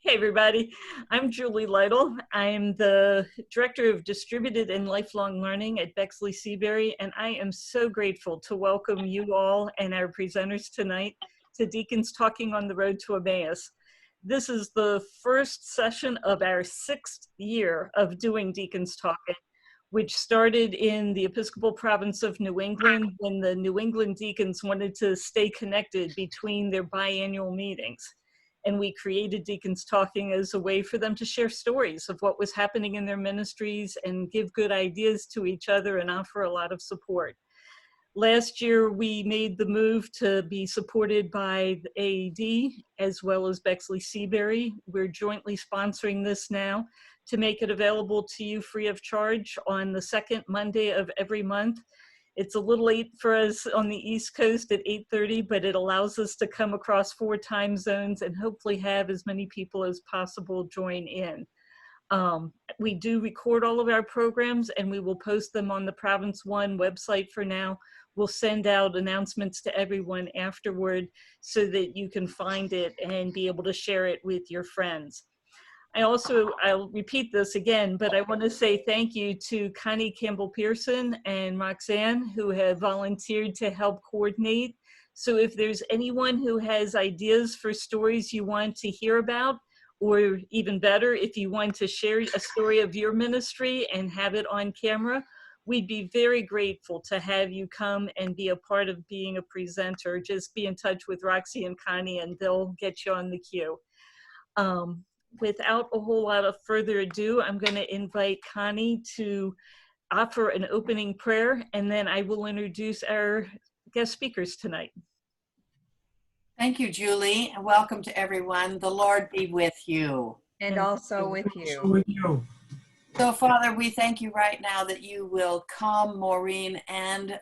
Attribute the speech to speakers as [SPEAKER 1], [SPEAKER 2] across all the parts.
[SPEAKER 1] Hey everybody, I'm Julie Lytle. I'm the Director of Distributed and Lifelong Learning at Bexley Seabury, and I am so grateful to welcome you all and our presenters tonight to Deacons Talking on the Road to Emmaus. This is the first session of our 6th year of doing Deacons Talking, which started in the Episcopal province of New England when the New England Deacons wanted to stay connected between their biannual meetings. And we created Deacons Talking as a way for them to share stories of what was happening in their ministries and give good ideas to each other and offer a lot of support. Last year, we made the move to be supported by the AED as well as Bexley Seabury. We're jointly sponsoring this now to make it available to you free of charge on the second Monday of every month. It's a little late for us on the East Coast at 8:30, but it allows us to come across 4 time zones and hopefully have as many people as possible join in. We do record all of our programs and we will post them on the Province One website for now. We'll send out announcements to everyone afterward so that you can find it and be able to share it with your friends. I'll repeat this again, but I want to say thank you to Connie Campbell-Pearson and Roxanne who have volunteered to help coordinate. So if there's anyone who has ideas for stories you want to hear about, or even better, if you want to share a story of your ministry and have it on camera, we'd be very grateful to have you come and be a part of being a presenter. Just be in touch with Roxy and Connie and they'll get you on the queue. Without a whole lot of further ado, I'm going to invite Connie to offer an opening prayer, and then I will introduce our guest speakers tonight.
[SPEAKER 2] Thank you, Julie, and welcome to everyone. The Lord be with you.
[SPEAKER 3] And also with you.
[SPEAKER 2] So, Father, we thank you right now that you will calm Maureen and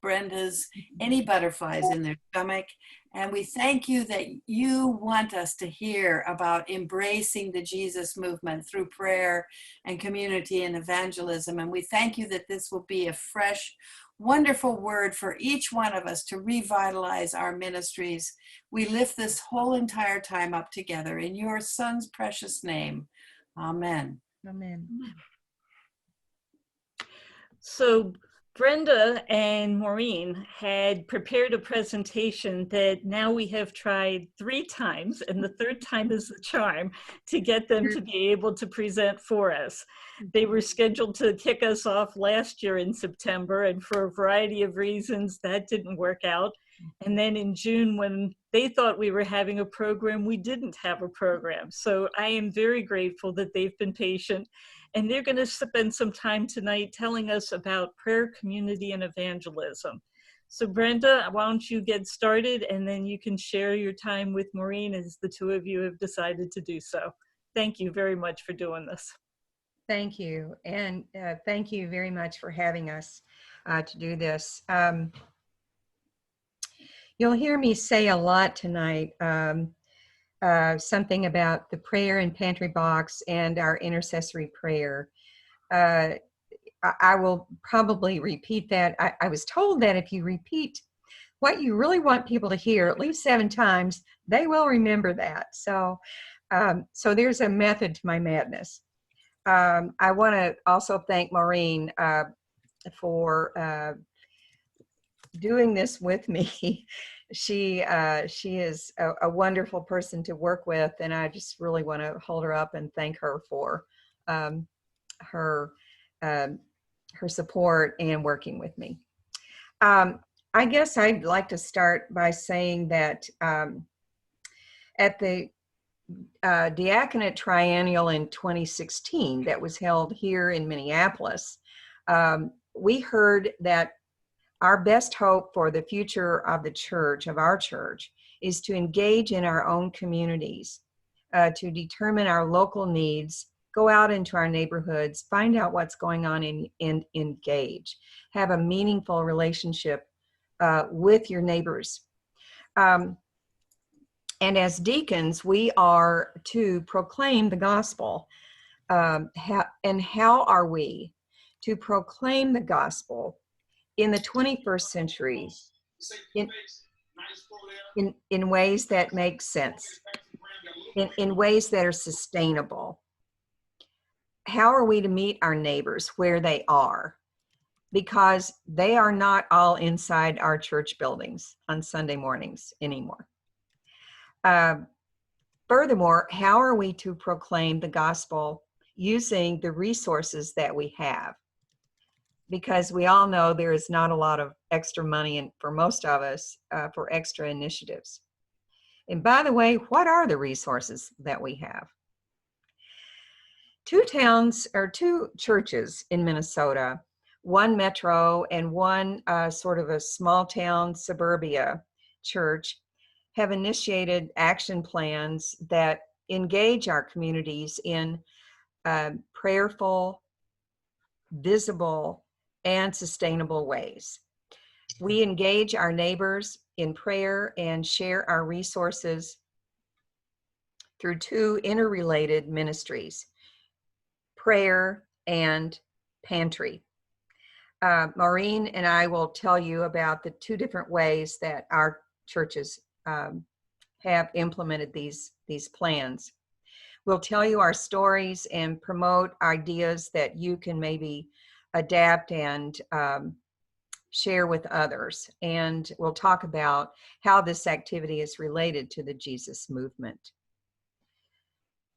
[SPEAKER 2] Brenda's any butterflies in their stomach. And we thank you that you want us to hear about embracing the Jesus movement through prayer and community and evangelism. And we thank you that this will be a fresh, wonderful word for each one of us to revitalize our ministries. We lift this whole entire time up together in your Son's precious name. Amen.
[SPEAKER 3] Amen.
[SPEAKER 1] So Brenda and Maureen had prepared a presentation that now we have tried 3 times, and the 3rd time is the charm to get them to be able to present for us. They were scheduled to kick us off last year in September, and for a variety of reasons that didn't work out. And then in June, when they thought we were having a program, we didn't have a program. So I am very grateful that they've been patient. And they're going to spend some time tonight telling us about prayer, community, and evangelism. So Brenda, why don't you get started, and then you can share your time with Maureen as the 2 of you have decided to do so. Thank you very much for doing this.
[SPEAKER 3] Thank you. And thank you very much for having us to do this. You'll hear me say a lot tonight, something about the prayer and pantry box and our intercessory prayer. I will probably repeat that. I was told that if you repeat what you really want people to hear at least 7 times, they will remember that. So there's a method to my madness. I want to also thank Maureen for doing this with me. She is a wonderful person to work with, and I just really want to hold her up and thank her for her support and working with me. I guess I'd like to start by saying that at the Diaconate Triennial in 2016 that was held here in Minneapolis, we heard that our best hope for the future of the church, of our church, is to engage in our own communities, to determine our local needs, go out into our neighborhoods, find out what's going on and engage, have a meaningful relationship with your neighbors. And as deacons, we are to proclaim the gospel. And how are we to proclaim the gospel in the 21st century in ways that make sense? in ways that are sustainable. How are we to meet our neighbors where they are? Because they are not all inside our church buildings on Sunday mornings anymore. Furthermore, how are we to proclaim the gospel using the resources that we have? Because we all know there is not a lot of extra money for most of us for extra initiatives. And by the way, what are the resources that we have? Two churches in Minnesota, one metro and one sort of a small town suburbia church, have initiated action plans that engage our communities in prayerful, visible, and sustainable ways. We engage our neighbors in prayer and share our resources through two interrelated ministries, prayer and pantry. Maureen and I will tell you about the two different ways that our churches have implemented these plans. We'll tell you our stories and promote ideas that you can maybe adapt and share with others. And we'll talk about how this activity is related to the Jesus movement.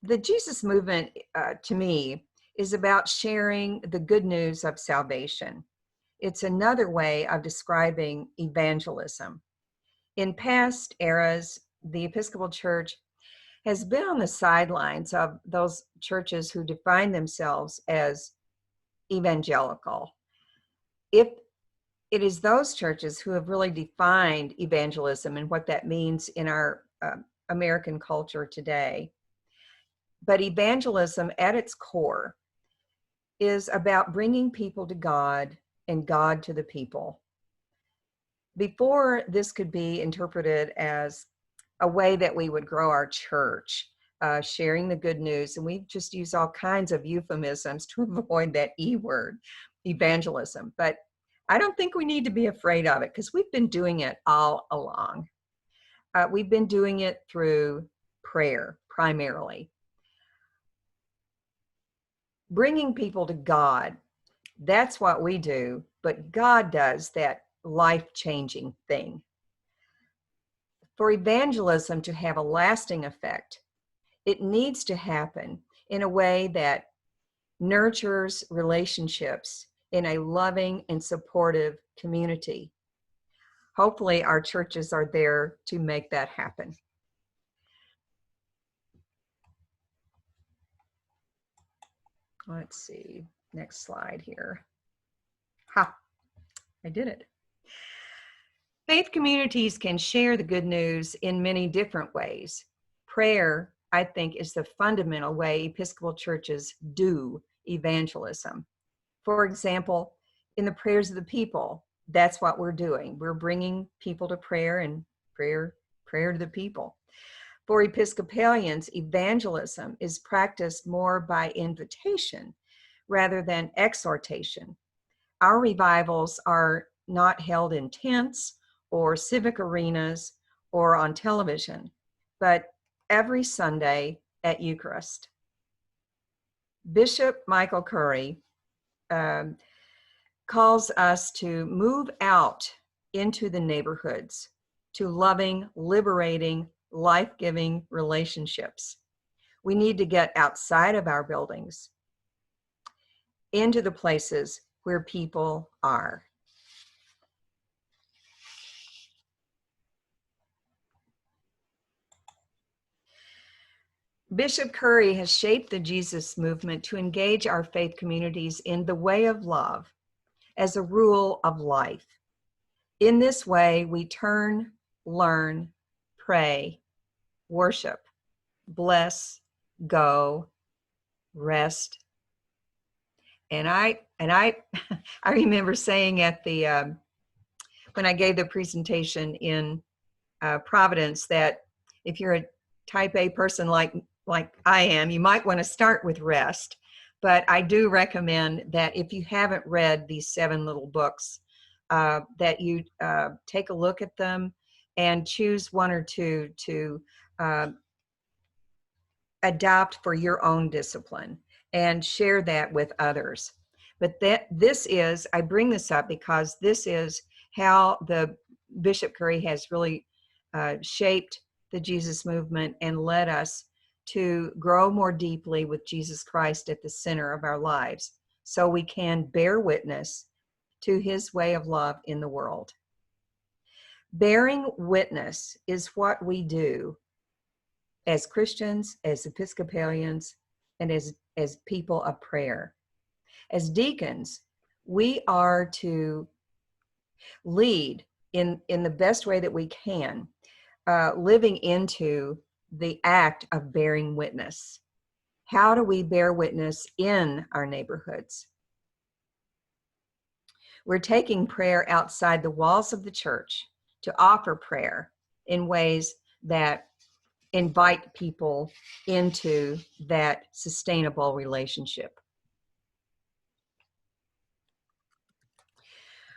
[SPEAKER 3] The Jesus movement, to me, is about sharing the good news of salvation. It's another way of describing evangelism. In past eras, the Episcopal Church has been on the sidelines of those churches who define themselves as evangelical. If it is those churches who have really defined evangelism and what that means in our American culture today. But evangelism at its core is about bringing people to God and God to the people. Before this could be interpreted as a way that we would grow our church, sharing the good news, and we just use all kinds of euphemisms to avoid that E word, evangelism. But I don't think we need to be afraid of it because we've been doing it all along. We've been doing it through prayer primarily. Bringing people to God, that's what we do, but God does that life-changing thing. For evangelism to have a lasting effect, it needs to happen in a way that nurtures relationships in a loving and supportive community. Hopefully, our churches are there to make that happen. Let's see, next slide here. Ha, I did it. Faith communities can share the good news in many different ways. Prayer, I think, is the fundamental way Episcopal churches do evangelism. For example, in the prayers of the people, that's what we're doing. We're bringing people to prayer and prayer to the people. For Episcopalians, evangelism is practiced more by invitation rather than exhortation. Our revivals are not held in tents or civic arenas or on television, but every Sunday at Eucharist. Bishop Michael Curry calls us to move out into the neighborhoods to loving, liberating, life-giving relationships. We need to get outside of our buildings into the places where people are. Bishop Curry has shaped the Jesus movement to engage our faith communities in the way of love as a rule of life. In this way, we turn, learn, pray, worship, bless, go, rest. And I remember saying at the when I gave the presentation in Providence that if you're a type A person like I am, you might want to start with rest. But I do recommend that if you haven't read these 7 little books, that you take a look at them and choose 1 or 2 to adopt for your own discipline and share that with others. But I bring this up because this is how the Bishop Curry has really shaped the Jesus movement and led us to grow more deeply with Jesus Christ at the center of our lives, so we can bear witness to his way of love in the world. Bearing witness is what we do as Christians, as Episcopalians, and as people of prayer. As deacons, we are to lead in the best way that we can, living into the act of bearing witness. How do we bear witness in our neighborhoods? We're taking prayer outside the walls of the church to offer prayer in ways that invite people into that sustainable relationship.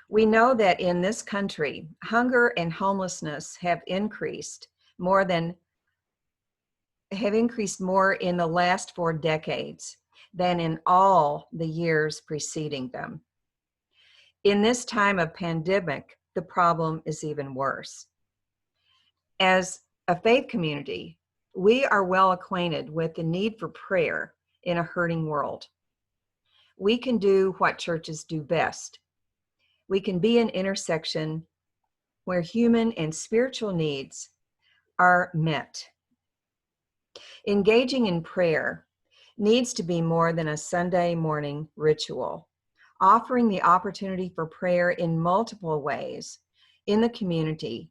[SPEAKER 3] We know that in this country, hunger and homelessness have increased more in the last 4 decades than in all the years preceding them. In this time of pandemic, the problem is even worse. As a faith community, we are well acquainted with the need for prayer in a hurting world. We can do what churches do best. We can be an intersection where human and spiritual needs are met. Engaging in prayer needs to be more than a Sunday morning ritual. Offering the opportunity for prayer in multiple ways in the community,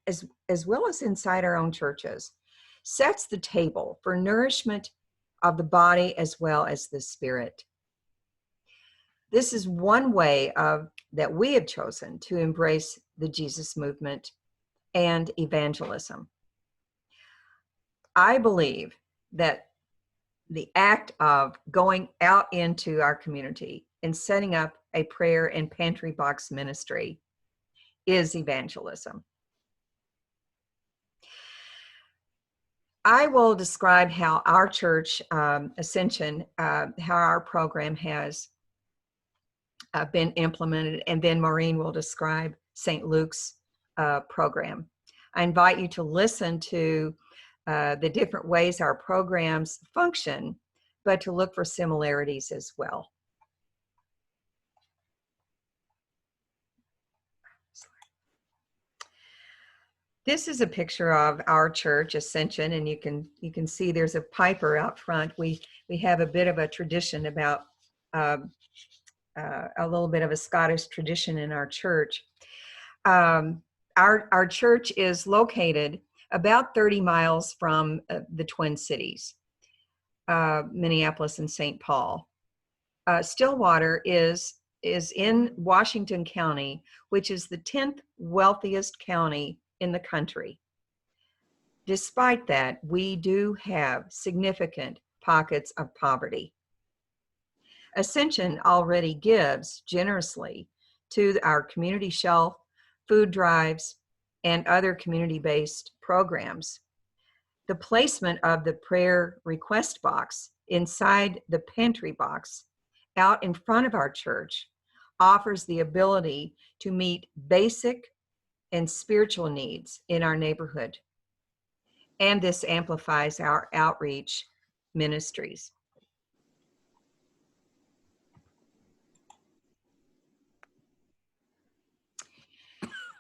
[SPEAKER 3] as well as inside our own churches, sets the table for nourishment of the body as well as the spirit. This is one way that we have chosen to embrace the Jesus movement and evangelism. I believe that the act of going out into our community and setting up a prayer and pantry box ministry is evangelism. I will describe how our church, Ascension, how our program has been implemented, and then Maureen will describe St. Luke's program. I invite you to listen to the different ways our programs function, but to look for similarities as well. This is a picture of our church, Ascension, and you can see there's a piper out front. We have a bit of a tradition about a little bit of a Scottish tradition in our church. Our church is located about 30 miles from the Twin Cities, Minneapolis and St. Paul. Stillwater is in Washington County, which is the 10th wealthiest county in the country. Despite that, we do have significant pockets of poverty. Ascension already gives generously to our community shelf, food drives, and other community-based programs. The placement of the prayer request box inside the pantry box out in front of our church offers the ability to meet basic and spiritual needs in our neighborhood. And this amplifies our outreach ministries.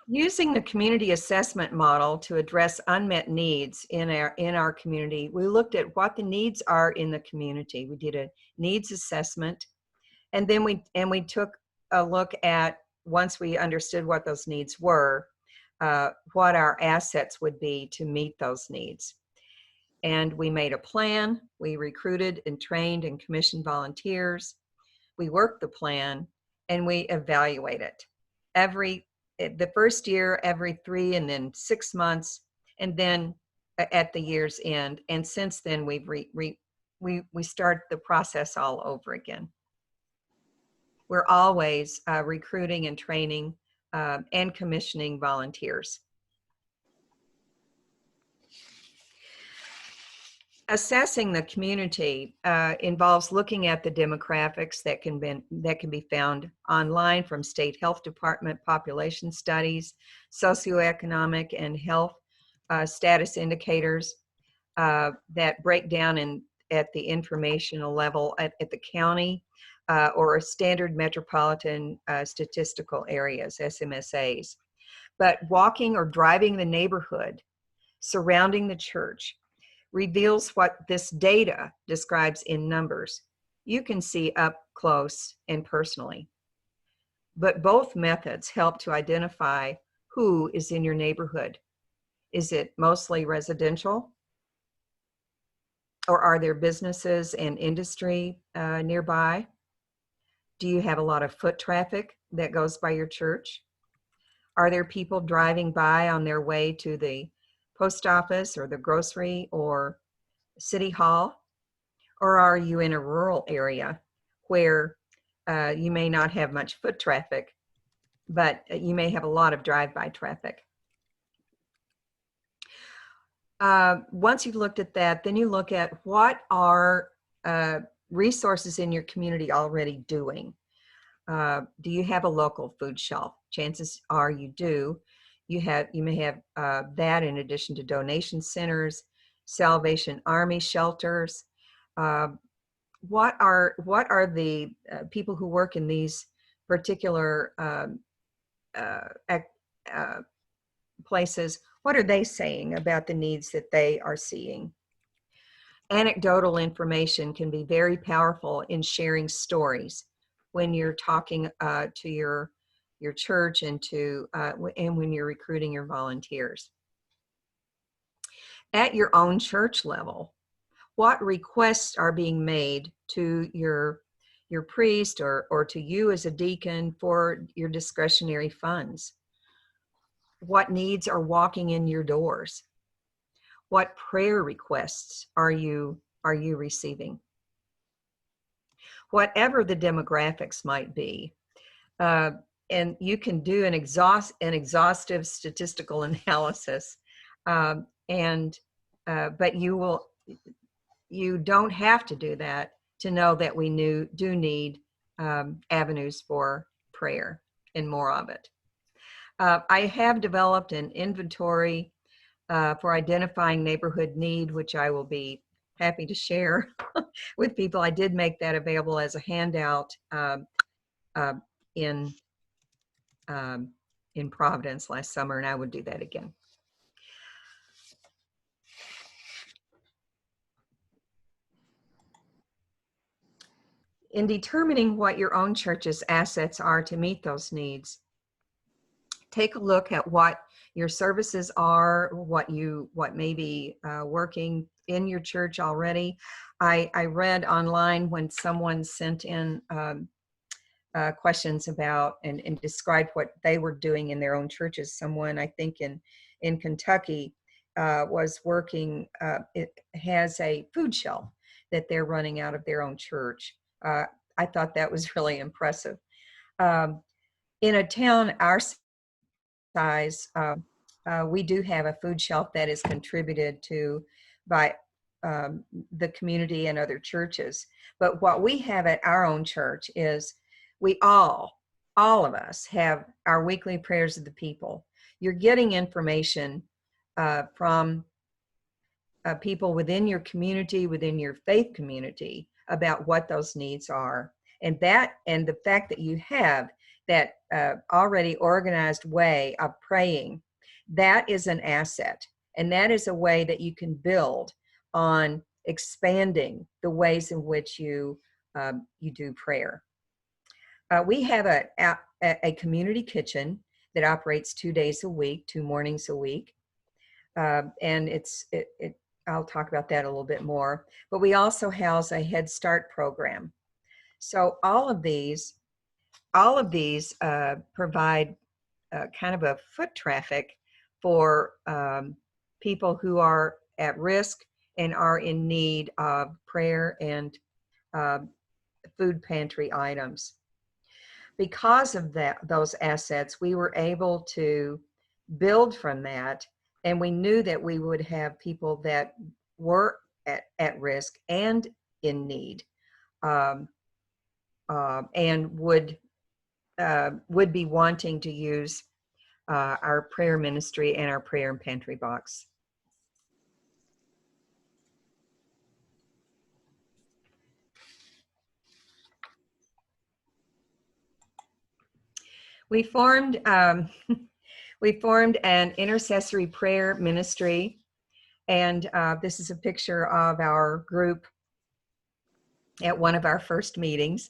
[SPEAKER 3] Using the community assessment model to address unmet needs in our community, we looked at what the needs are in the community. We did a needs assessment, and then we took a look at, once we understood what those needs were, what our assets would be to meet those needs. And we made a plan. We recruited and trained and commissioned volunteers. We worked the plan, and we evaluate it. The first year, every 3 and then 6 months, and then at the year's end. And since then, we start the process all over again. We're always recruiting and training and commissioning volunteers. Assessing the community involves looking at the demographics that can be found online from state health department population studies, socioeconomic and health status indicators that break down at the informational level at the county or standard metropolitan statistical areas, SMSAs. But walking or driving the neighborhood surrounding the church reveals what this data describes in numbers. You can see up close and personally. But both methods help to identify who is in your neighborhood. Is it mostly residential? Or are there businesses and industry nearby? Do you have a lot of foot traffic that goes by your church? Are there people driving by on their way to the post office or the grocery or city hall? Or are you in a rural area where you may not have much foot traffic, but you may have a lot of drive-by traffic? Once you've looked at that, then you look at what are resources in your community already doing. Do you have a local food shelf? Chances are you do. You may have that in addition to donation centers, Salvation Army shelters. What are the people who work in these particular places, what are they saying about the needs that they are seeing? Anecdotal information can be very powerful in sharing stories when you're talking to your church and when you're recruiting your volunteers. At your own church level, what requests are being made to your priest or to you as a deacon for your discretionary funds? What needs are walking in your doors? What prayer requests are you receiving? Whatever the demographics might be, and you can do an exhaustive statistical analysis, but you don't have to do that to know that we do need avenues for prayer and more of it. I have developed an inventory for identifying neighborhood need, which I will be happy to share with people. I did make that available as a handout in Providence last summer, and I would do that again. In determining what your own church's assets are to meet those needs, take a look at what your services are, what may be working in your church already. I read online when someone sent in questions about and described what they were doing in their own churches. Someone, I think in Kentucky, was working, it has a food shelf that they're running out of their own church. I thought that was really impressive. In a town our size, we do have a food shelf that is contributed to by the community and other churches. But what we have at our own church is we all of us have our weekly prayers of the people. You're getting information from people within your community, within your faith community, about what those needs are. And the fact that you have that already organized way of praying, that is an asset. And that is a way that you can build on expanding the ways in which you do prayer. We have a community kitchen that operates 2 days a week, 2 mornings a week. And I'll talk about that a little bit more. But we also house a Head Start program. So all of these provide kind of a foot traffic for people who are at risk and are in need of prayer and food pantry items. Because of those assets, we were able to build from that, and we knew that we would have people that were at risk and in need, and would be wanting to use our prayer ministry and our prayer and pantry box. We formed an intercessory prayer ministry, and this is a picture of our group at one of our first meetings.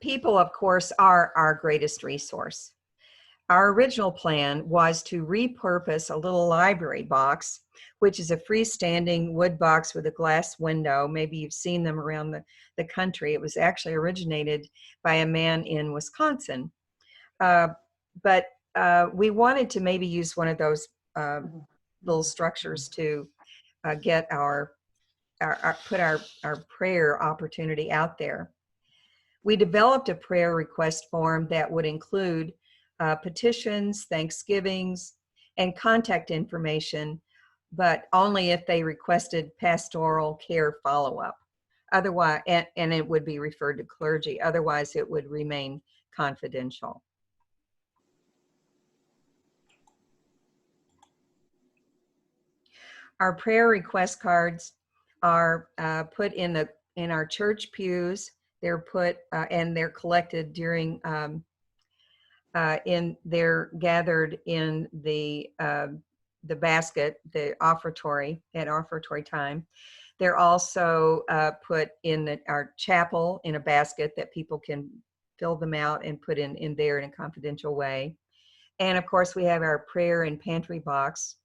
[SPEAKER 3] People, of course, are our greatest resource. Our original plan was to repurpose a little library box, which is a freestanding wood box with a glass window. Maybe you've seen them around the country. It was actually originated by a man in Wisconsin. But we wanted to maybe use one of those little structures to get put our prayer opportunity out there. We developed a prayer request form that would include petitions, thanksgivings, and contact information, but only if they requested pastoral care follow-up. Otherwise, and it would be referred to clergy. Otherwise, it would remain confidential. Our prayer request cards are put in our church pews. They're put and they're collected during they're gathered in the basket, the offertory at offertory time. They're also put in our chapel in a basket that people can fill them out and put in there in a confidential way. And of course, we have our prayer and pantry box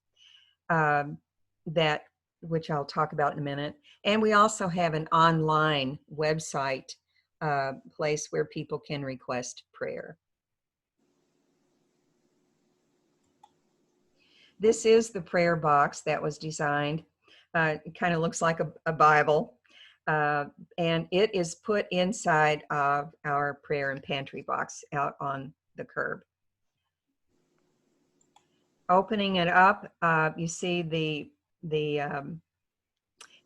[SPEAKER 3] which I'll talk about in a minute. And we also have an online website place where people can request prayer. This is the prayer box that was designed. It kind of looks like a Bible, and it is put inside of our prayer and pantry box out on the curb. Opening it up, you see the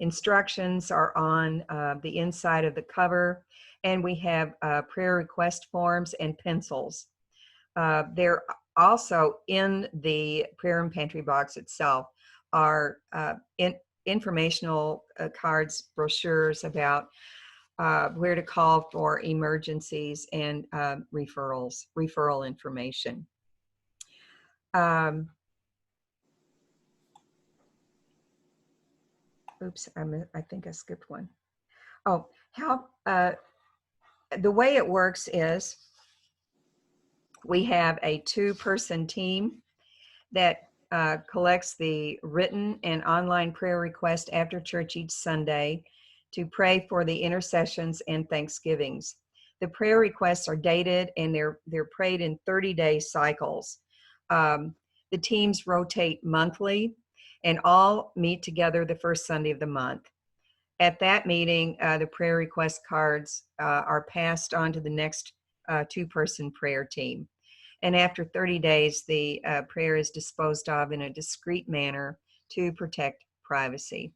[SPEAKER 3] instructions are on the inside of the cover, and we have prayer request forms and pencils. They're also in the prayer and pantry box itself are informational cards, brochures about where to call for emergencies and referral information. Oops, I think I skipped one. Oh, the way it works is we have a 2-person team that collects the written and online prayer request after church each Sunday to pray for the intercessions and thanksgivings. The prayer requests are dated and they're prayed in 30-day cycles. The teams rotate monthly and all meet together the first Sunday of the month. At that meeting, the prayer request cards are passed on to the next 2-person prayer team. And after 30 days, the prayer is disposed of in a discreet manner to protect privacy.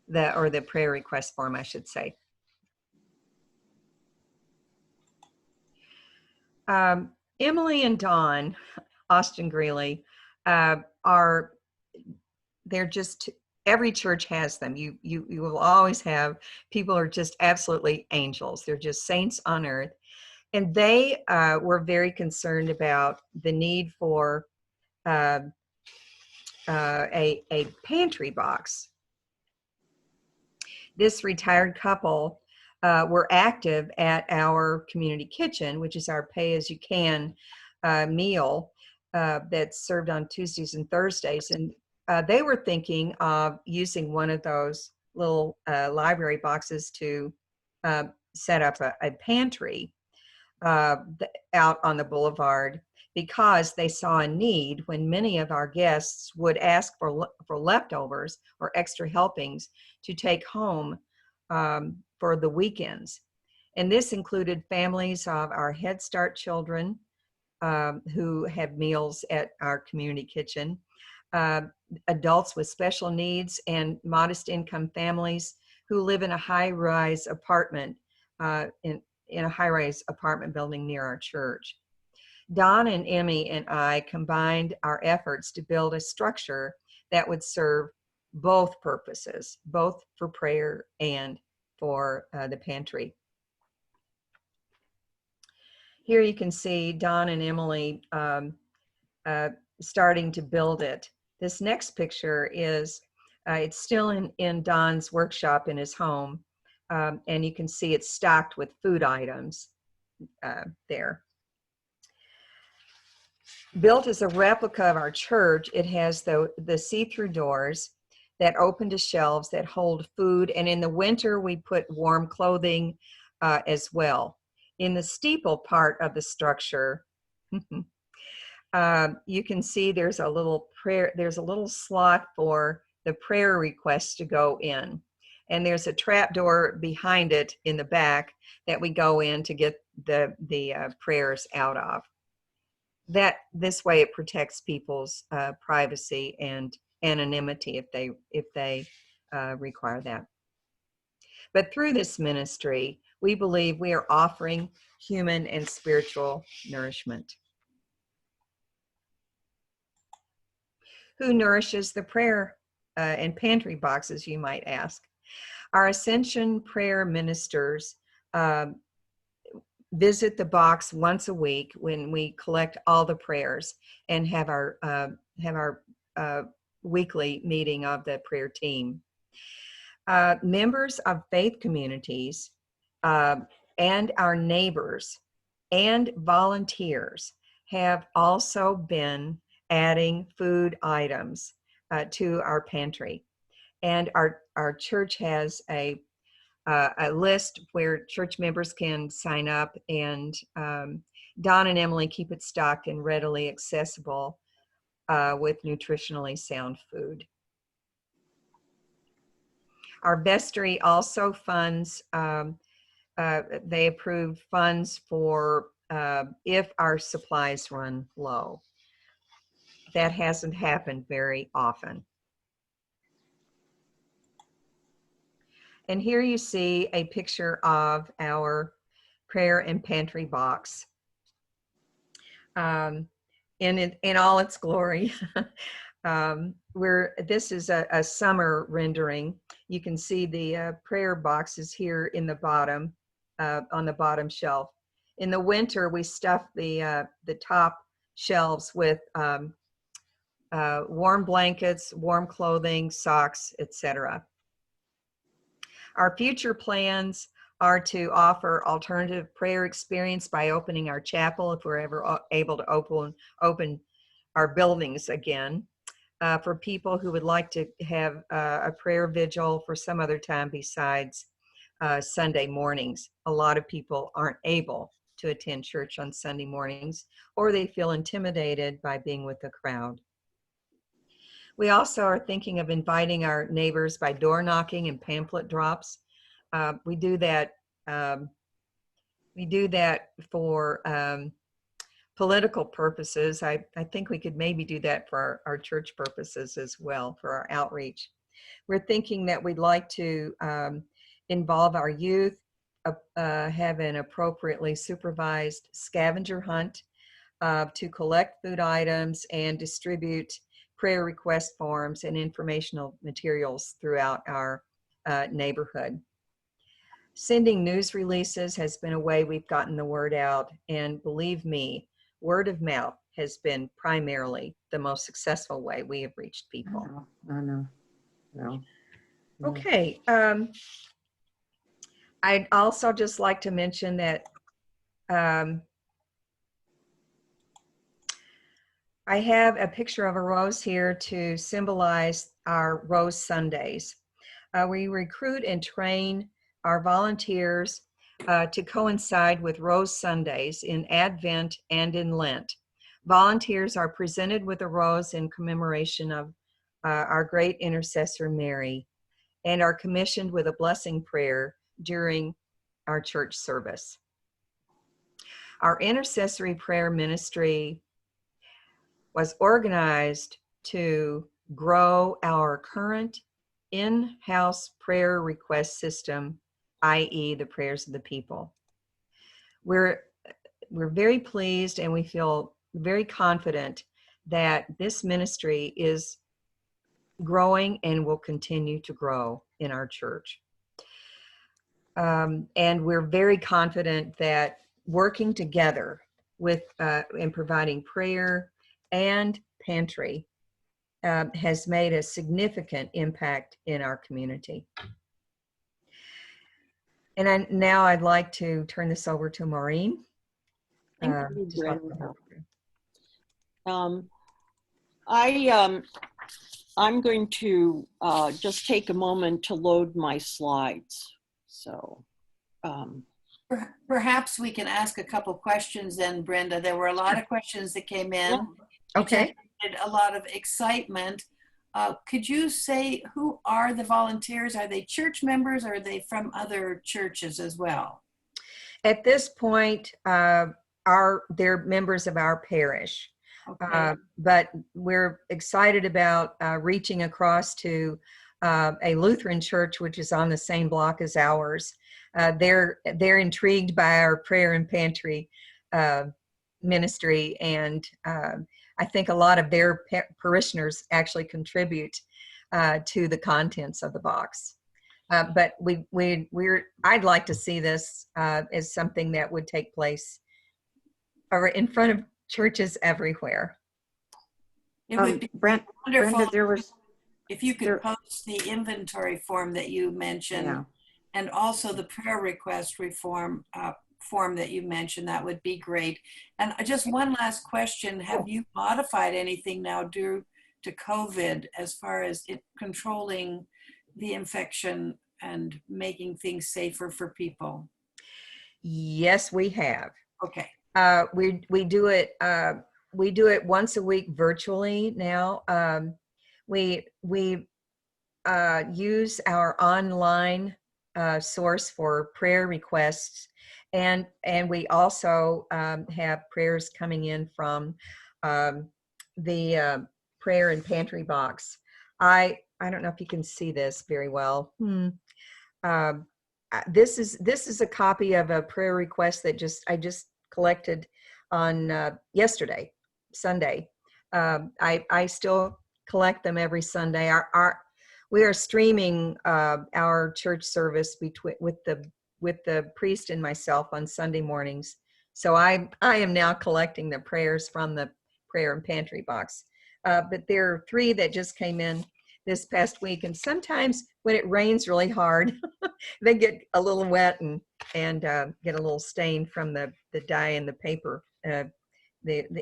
[SPEAKER 3] The prayer request form, I should say. Emily and Dawn Austin Greeley they're just, every church has them. You will always have, people are just absolutely angels. They're just saints on earth. And they were very concerned about the need for a pantry box. This retired couple were active at our community kitchen, which is our pay-as-you-can meal that's served on Tuesdays and Thursdays. And they were thinking of using one of those little library boxes to set up a pantry out on the boulevard, because they saw a need when many of our guests would ask for leftovers or extra helpings to take home for the weekends. And this included families of our Head Start children who had meals at our community kitchen, adults with special needs and modest income families who live in a high-rise apartment, in a high-rise apartment building near our church. Don and Emmy and I combined our efforts to build a structure that would serve both purposes, both for prayer and for the pantry. Here you can see Don and Emily starting to build it. This next picture is, it's still in Don's workshop in his home, and you can see it's stocked with food items there. Built as a replica of our church, it has the see-through doors that open to shelves that hold food, and in the winter we put warm clothing as well. In the steeple part of the structure, you can see there's a little slot for the prayer requests to go in, and there's a trap door behind it in the back that we go in to get the prayers out of. This way it protects people's privacy and anonymity if they require that. But through this ministry, we believe we are offering human and spiritual nourishment. Who nourishes the prayer and pantry boxes, you might ask? Our Ascension prayer ministers visit the box once a week when we collect all the prayers and have our weekly meeting of the prayer team. Members of faith communities and our neighbors and volunteers have also been adding food items to our pantry. And our church has a list where church members can sign up, and Don and Emily keep it stocked and readily accessible with nutritionally sound food. Our vestry also funds, they approve funds for if our supplies run low. That hasn't happened very often. And here you see a picture of our prayer and pantry box in all its glory. This is a summer rendering. You can see the prayer boxes here in the bottom, on the bottom shelf. In the winter, we stuff the top shelves with warm blankets, warm clothing, socks, etc. Our future plans are to offer alternative prayer experience by opening our chapel if we're ever able to open our buildings again, for people who would like to have a prayer vigil for some other time besides Sunday mornings. A lot of people aren't able to attend church on Sunday mornings, or they feel intimidated by being with the crowd. We also are thinking of inviting our neighbors by door knocking and pamphlet drops. We do that for political purposes. I think we could maybe do that for our church purposes as well, for our outreach. We're thinking that we'd like to involve our youth, have an appropriately supervised scavenger hunt to collect food items and distribute prayer request forms and informational materials throughout our neighborhood. Sending news releases has been a way we've gotten the word out, and believe me, word of mouth has been primarily the most successful way we have reached people.
[SPEAKER 2] I know.
[SPEAKER 3] Okay. I'd also just like to mention that I have a picture of a rose here to symbolize our Rose Sundays. We recruit and train our volunteers to coincide with Rose Sundays in Advent and in Lent. Volunteers are presented with a rose in commemoration of our great intercessor Mary, and are commissioned with a blessing prayer during our church service. Our intercessory prayer ministry was organized to grow our current in-house prayer request system, i.e. the prayers of the people. We're very pleased and we feel very confident that this ministry is growing and will continue to grow in our church. And we're very confident that working together with in providing prayer and pantry has made a significant impact in our community. And now I'd like to turn this over to Maureen.
[SPEAKER 4] Thank you, Brenda. I'm going to just take a moment to load my slides. So
[SPEAKER 2] perhaps we can ask a couple questions then, Brenda. There were a lot of questions that came in.
[SPEAKER 3] Yeah. Okay.
[SPEAKER 2] A lot of excitement. Could you say who are the volunteers? Are they church members or are they from other churches as well?
[SPEAKER 3] At this point, they're members of our parish. Okay. But we're excited about reaching across to a Lutheran church, which is on the same block as ours. They're intrigued by our prayer and pantry ministry, and I think a lot of their parishioners actually contribute to the contents of the box. But I'd like to see this as something that would take place or in front of churches everywhere.
[SPEAKER 2] It would be
[SPEAKER 5] Brenda, there was,
[SPEAKER 2] if you could post the inventory form that you mentioned, yeah, and also the prayer request form that you mentioned, that would be great. And just one last question: have you modified anything now due to COVID as far as it controlling the infection and making things safer for people?
[SPEAKER 3] Yes, we have.
[SPEAKER 2] Okay.
[SPEAKER 3] We do it once a week virtually now. We use our online source for prayer requests, and we also have prayers coming in from the prayer and pantry box. I don't know if you can see this very well. This is a copy of a prayer request that I just collected on yesterday, Sunday. I still collect them every Sunday. We are streaming our church service with the priest and myself on Sunday mornings. So I am now collecting the prayers from the prayer and pantry box. But there are 3 that just came in this past week, and sometimes when it rains really hard, they get a little wet and get a little stain from the dye and the paper, the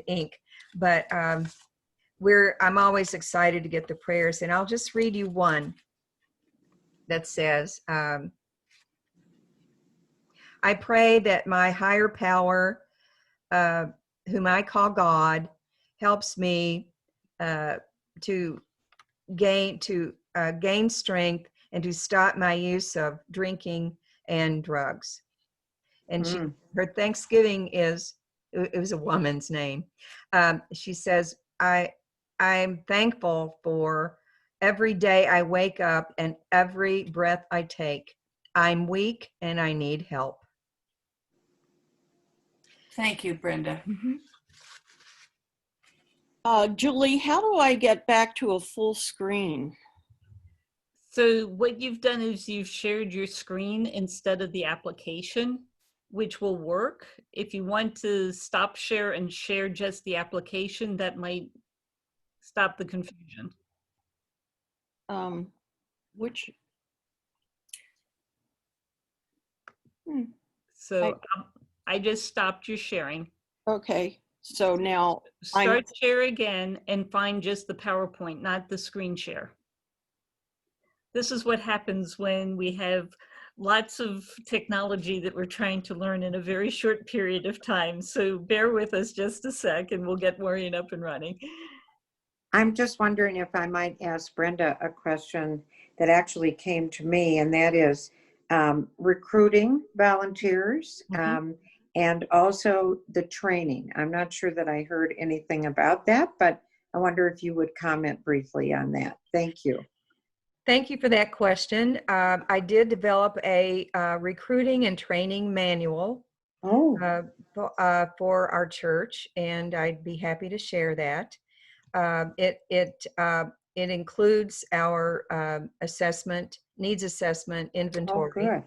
[SPEAKER 3] ink. But I'm always excited to get the prayers, and I'll just read you one that says, I pray that my higher power, whom I call God, helps me to gain strength and to stop my use of drinking and drugs. And her Thanksgiving it was a woman's name. She says, I'm thankful for every day I wake up and every breath I take. I'm weak and I need help.
[SPEAKER 2] Thank you, Brenda.
[SPEAKER 4] Julie, how do I get back to a full screen?
[SPEAKER 1] So what you've done is you've shared your screen instead of the application, which will work. If you want to stop share and share just the application, that might stop the confusion. So I just stopped your sharing.
[SPEAKER 4] Okay, so now
[SPEAKER 1] start share again and find just the PowerPoint, not the screen share. This is what happens when we have lots of technology that we're trying to learn in a very short period of time. So bear with us just a sec and we'll get Maureen up and running.
[SPEAKER 5] I'm just wondering if I might ask Brenda a question that actually came to me, and that is recruiting volunteers and also the training. I'm not sure that I heard anything about that, but I wonder if you would comment briefly on that. Thank you.
[SPEAKER 3] Thank you for that question. I did develop a recruiting and training manual
[SPEAKER 5] Oh,
[SPEAKER 3] for our church, and I'd be happy to share that. It includes our assessment, needs assessment,
[SPEAKER 5] oh,
[SPEAKER 3] inventory,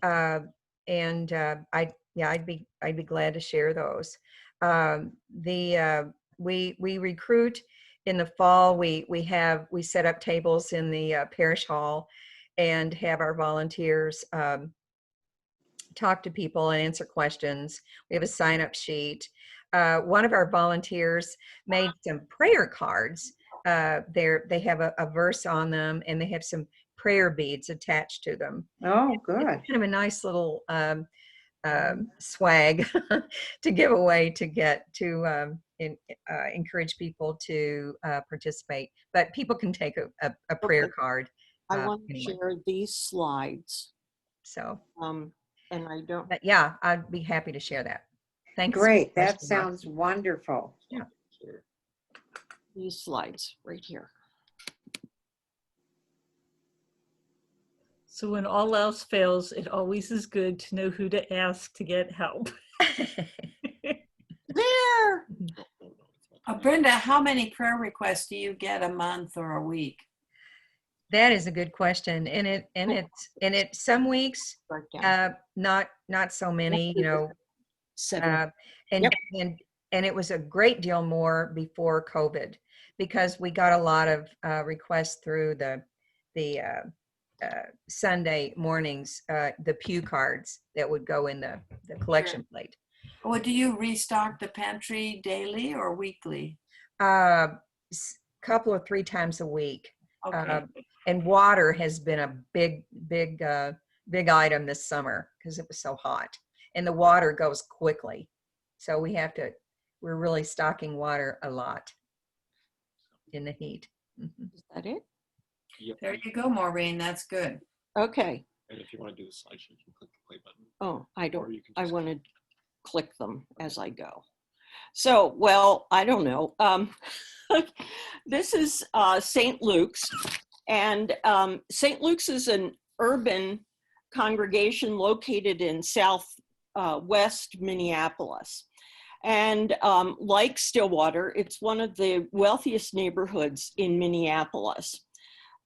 [SPEAKER 5] good.
[SPEAKER 3] and I'd be glad to share those. We recruit in the fall. We set up tables in the parish hall, and have our volunteers talk to people and answer questions. We have a sign-up sheet. One of our volunteers made some prayer cards. They have a verse on them, and they have some prayer beads attached to them.
[SPEAKER 5] Oh, good.
[SPEAKER 3] It's kind of a nice little swag to give away to get to encourage people to participate. But people can take a prayer
[SPEAKER 4] Okay.
[SPEAKER 3] card.
[SPEAKER 4] I want to
[SPEAKER 3] Anyway.
[SPEAKER 4] share these slides.
[SPEAKER 3] So,
[SPEAKER 4] And I don't.
[SPEAKER 3] but yeah, I'd be happy to share that. Thanks.
[SPEAKER 5] Great. That
[SPEAKER 3] Question mark.
[SPEAKER 5] sounds wonderful.
[SPEAKER 3] Yeah.
[SPEAKER 4] Here. These slides right here.
[SPEAKER 1] So when all else fails, it always is good to know who to ask to get help.
[SPEAKER 4] There.
[SPEAKER 2] Brenda, how many prayer requests do you get a month or a week?
[SPEAKER 3] That is a good question, and it's some weeks
[SPEAKER 4] Right down.
[SPEAKER 3] not so many, you know,
[SPEAKER 4] 7.
[SPEAKER 3] and
[SPEAKER 4] Yep.
[SPEAKER 3] and it was a great deal more before COVID, because we got a lot of requests through the Sunday mornings, the pew cards that would go in the collection plate.
[SPEAKER 2] Well, do you restock the pantry daily or weekly?
[SPEAKER 3] Couple or 3 times a week.
[SPEAKER 2] Okay.
[SPEAKER 3] And water has been a big item this summer because it was so hot, and the water goes quickly. So we're really stocking water a lot in the heat. Mhm.
[SPEAKER 4] Is that it?
[SPEAKER 6] Yep.
[SPEAKER 2] There you go, Maureen. That's good.
[SPEAKER 4] Okay.
[SPEAKER 6] And if you want to do the slideshow, you can click the play button.
[SPEAKER 4] Oh, I
[SPEAKER 6] Or
[SPEAKER 4] don't.
[SPEAKER 6] you can
[SPEAKER 4] I
[SPEAKER 6] just-
[SPEAKER 4] want to click them as I go. So, well, I don't know. This is St. Luke's, and St. Luke's is an urban congregation located in southwest Minneapolis. And like Stillwater, it's one of the wealthiest neighborhoods in Minneapolis.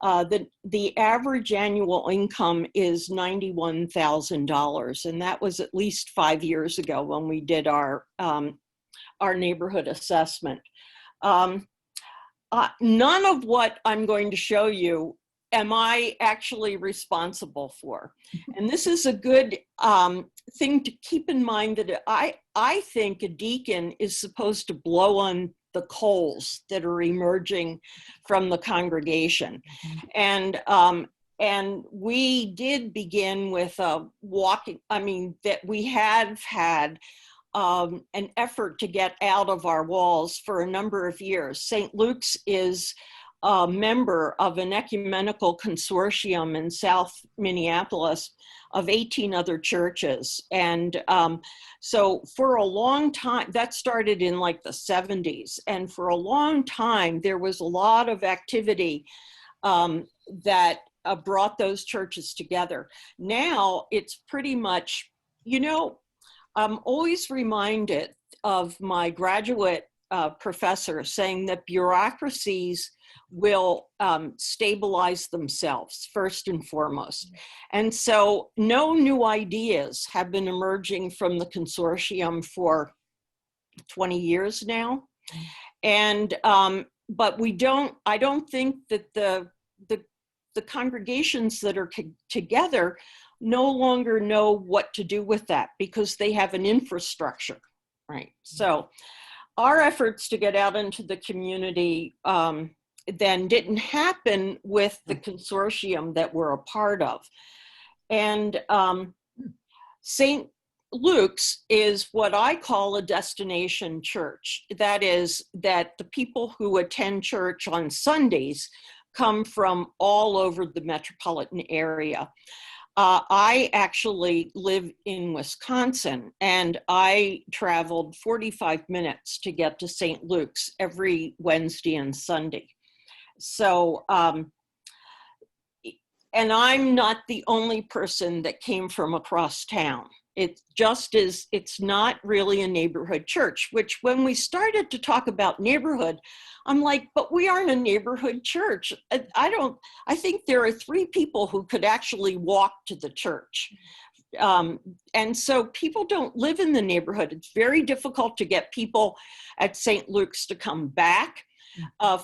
[SPEAKER 4] The average annual income is $91,000, and that was at least 5 years ago when we did our neighborhood assessment. None of what I'm going to show you am I actually responsible for. And this is a good thing to keep in mind, that I think a deacon is supposed to blow on the coals that are emerging from the congregation. And we did begin with that we have had an effort to get out of our walls for a number of years. St. Luke's is a member of an ecumenical consortium in South Minneapolis of 18 other churches. And so for a long time, that started in like the 70s. And for a long time, there was a lot of activity that brought those churches together. Now it's pretty much, I'm always reminded of my graduate professor saying that bureaucracies will stabilize themselves first and foremost. And so no new ideas have been emerging from the consortium for 20 years now. And, but I don't think that the congregations that are together no longer know what to do with that, because they have an infrastructure, right? So our efforts to get out into the community then didn't happen with the consortium that we're a part of. And St. Luke's is what I call a destination church. That is, that the people who attend church on Sundays come from all over the metropolitan area. I actually live in Wisconsin, and I traveled 45 minutes to get to St. Luke's every Wednesday and Sunday. So, and I'm not the only person that came from across town. It just is, it's not really a neighborhood church, which when we started to talk about neighborhood, I'm like, but we aren't a neighborhood church. I think there are 3 people who could actually walk to the church. And so people don't live in the neighborhood. It's very difficult to get people at St. Luke's to come back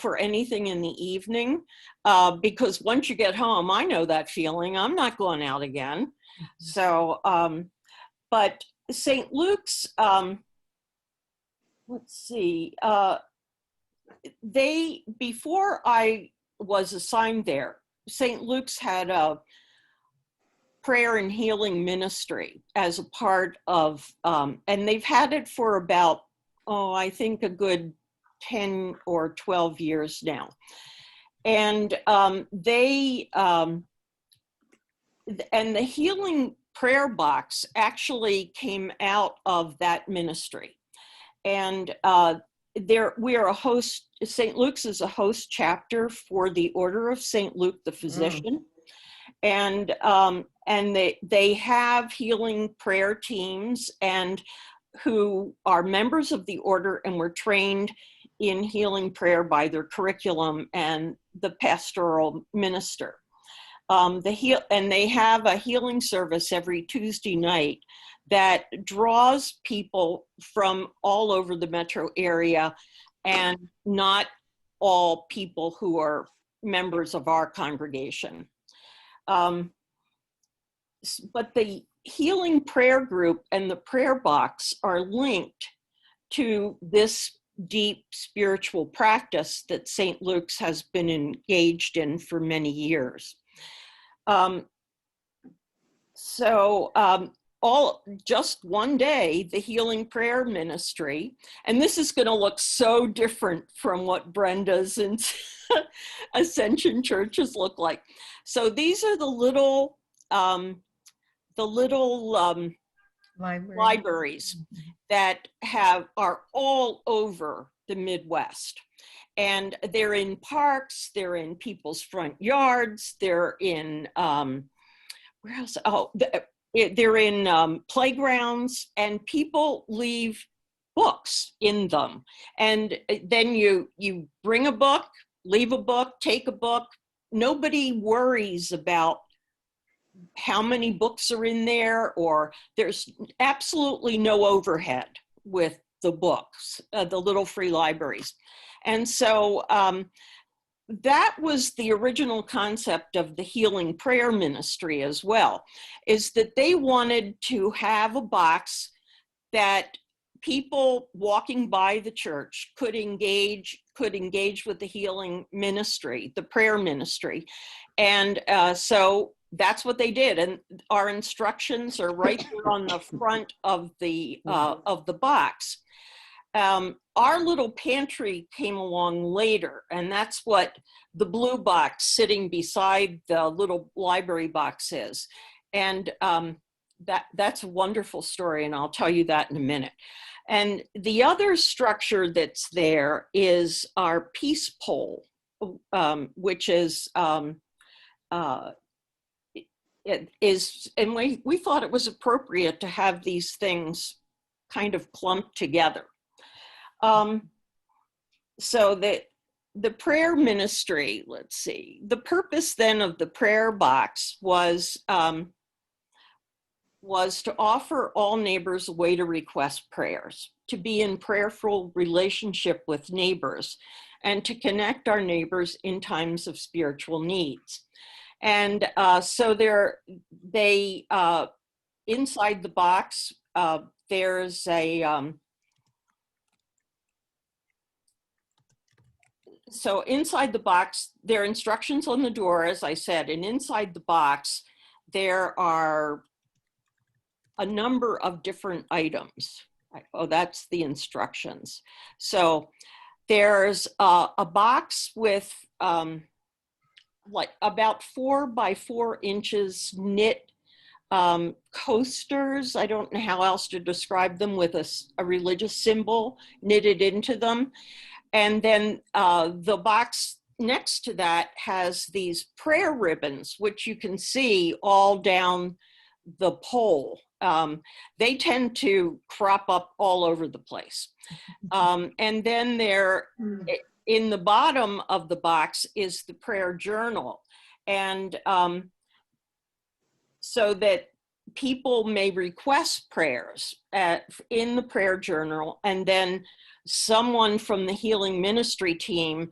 [SPEAKER 4] for anything in the evening, because once you get home, I know that feeling. I'm not going out again. So, but St. Luke's, let's see, before I was assigned there, St. Luke's had a prayer and healing ministry as a part of, and they've had it for about, I think a good 10 or 12 years now. And and the healing prayer box actually came out of that ministry. And we are a host, St. Luke's is a host chapter for the Order of St. Luke the Physician. And they have healing prayer teams and who are members of the order and were trained in healing prayer by their curriculum and the pastoral minister. And they have a healing service every Tuesday night that draws people from all over the metro area, and not all people who are members of our congregation. But the healing prayer group and the prayer box are linked to this deep spiritual practice that St. Luke's has been engaged in for many years. Just one day, the healing prayer ministry, and this is going to look so different from what Brenda's and Ascension churches look like. So these are the little libraries that are all over the Midwest. And they're in parks, they're in people's front yards, they're in, where else? Oh, they're in playgrounds, and people leave books in them. And then you bring a book, leave a book, take a book. Nobody worries about how many books are in there, or there's absolutely no overhead with the books, the little free libraries. And so that was the original concept of the healing prayer ministry as well, is that they wanted to have a box that people walking by the church could engage with the healing ministry, the prayer ministry. And so that's what they did. And our instructions are right here on the front of the box. Our little pantry came along later, and that's what the blue box sitting beside the little library box is. And that's a wonderful story, and I'll tell you that in a minute. And the other structure that's there is our peace pole, which is, and we thought it was appropriate to have these things kind of clumped together. So the prayer ministry, let's see, the purpose then of the prayer box was to offer all neighbors a way to request prayers, to be in prayerful relationship with neighbors, and to connect our neighbors in times of spiritual needs. And so inside the box, there's a, so inside the box, there are instructions on the door, as I said, and inside the box, there are a number of different items. Oh, that's the instructions. So there's a box with like about 4 by 4 inches knit coasters. I don't know how else to describe them, with a religious symbol knitted into them. And then the box next to that has these prayer ribbons, which you can see all down the pole. They tend to crop up all over the place. And then there, in the bottom of the box is the prayer journal. And so that people may request prayers in the prayer journal, and then someone from the healing ministry team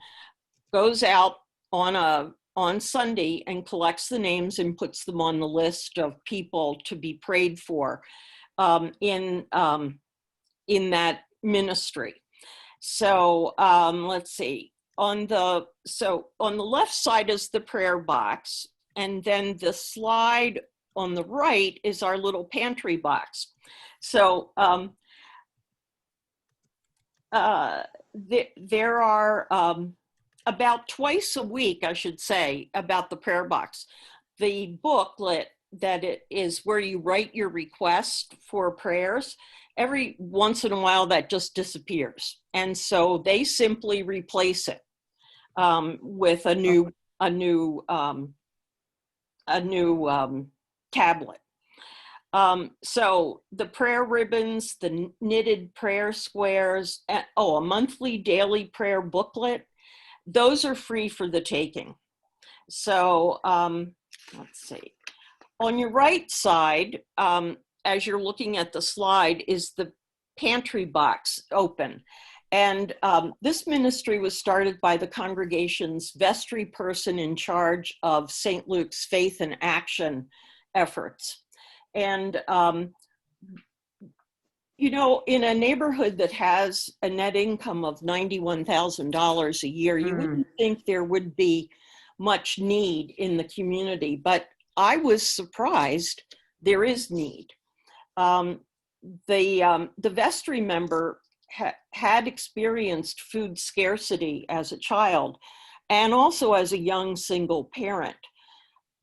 [SPEAKER 4] goes out on Sunday and collects the names and puts them on the list of people to be prayed for in that ministry. So let's see. On the left side is the prayer box, and then the slide on the right is our little pantry box. So there are about twice a week, I should say, about the prayer box. The booklet that it is where you write your request for prayers, every once in a while that just disappears. And so they simply replace it with a new tablet. So the prayer ribbons, the knitted prayer squares, a monthly daily prayer booklet, those are free for the taking. So let's see. On your right side, as you're looking at the slide, is the pantry box open. And this ministry was started by the congregation's vestry person in charge of St. Luke's Faith and Action efforts. And, you know, in a neighborhood that has a net income of $91,000 a year, you wouldn't think there would be much need in the community, but I was surprised there is need. The vestry member had experienced food scarcity as a child and also as a young single parent.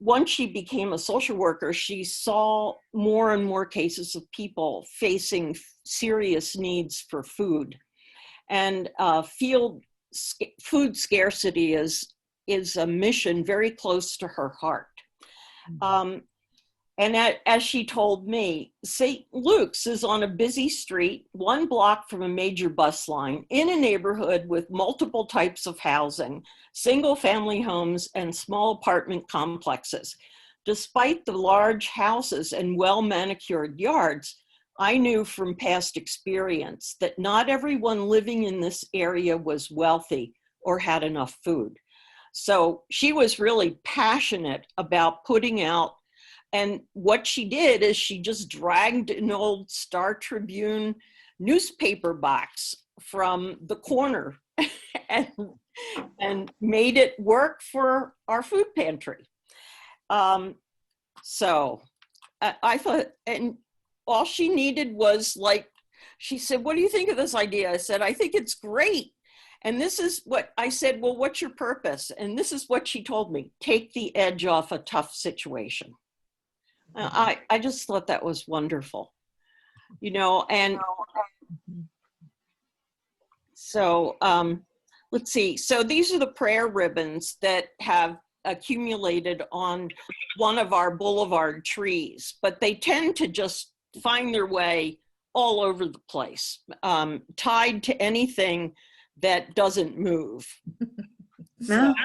[SPEAKER 4] Once she became a social worker, she saw more and more cases of people facing serious needs for food. And food scarcity is a mission very close to her heart. And as she told me, St. Luke's is on a busy street, 1 block from a major bus line, in a neighborhood with multiple types of housing, single-family homes, and small apartment complexes. Despite the large houses and well-manicured yards, I knew from past experience that not everyone living in this area was wealthy or had enough food. So she was really passionate about putting out. And what she did is she just dragged an old Star Tribune newspaper box from the corner and made it work for our food pantry. So I thought, and all she needed was, like, she said, "What do you think of this idea?" I said, "I think it's great." And this is what I said, "Well, what's your purpose?" And this is what she told me: take the edge off a tough situation. I just thought that was wonderful, you know. And so let's see. So these are the prayer ribbons that have accumulated on one of our boulevard trees, but they tend to just find their way all over the place, tied to anything that doesn't move.
[SPEAKER 5] No.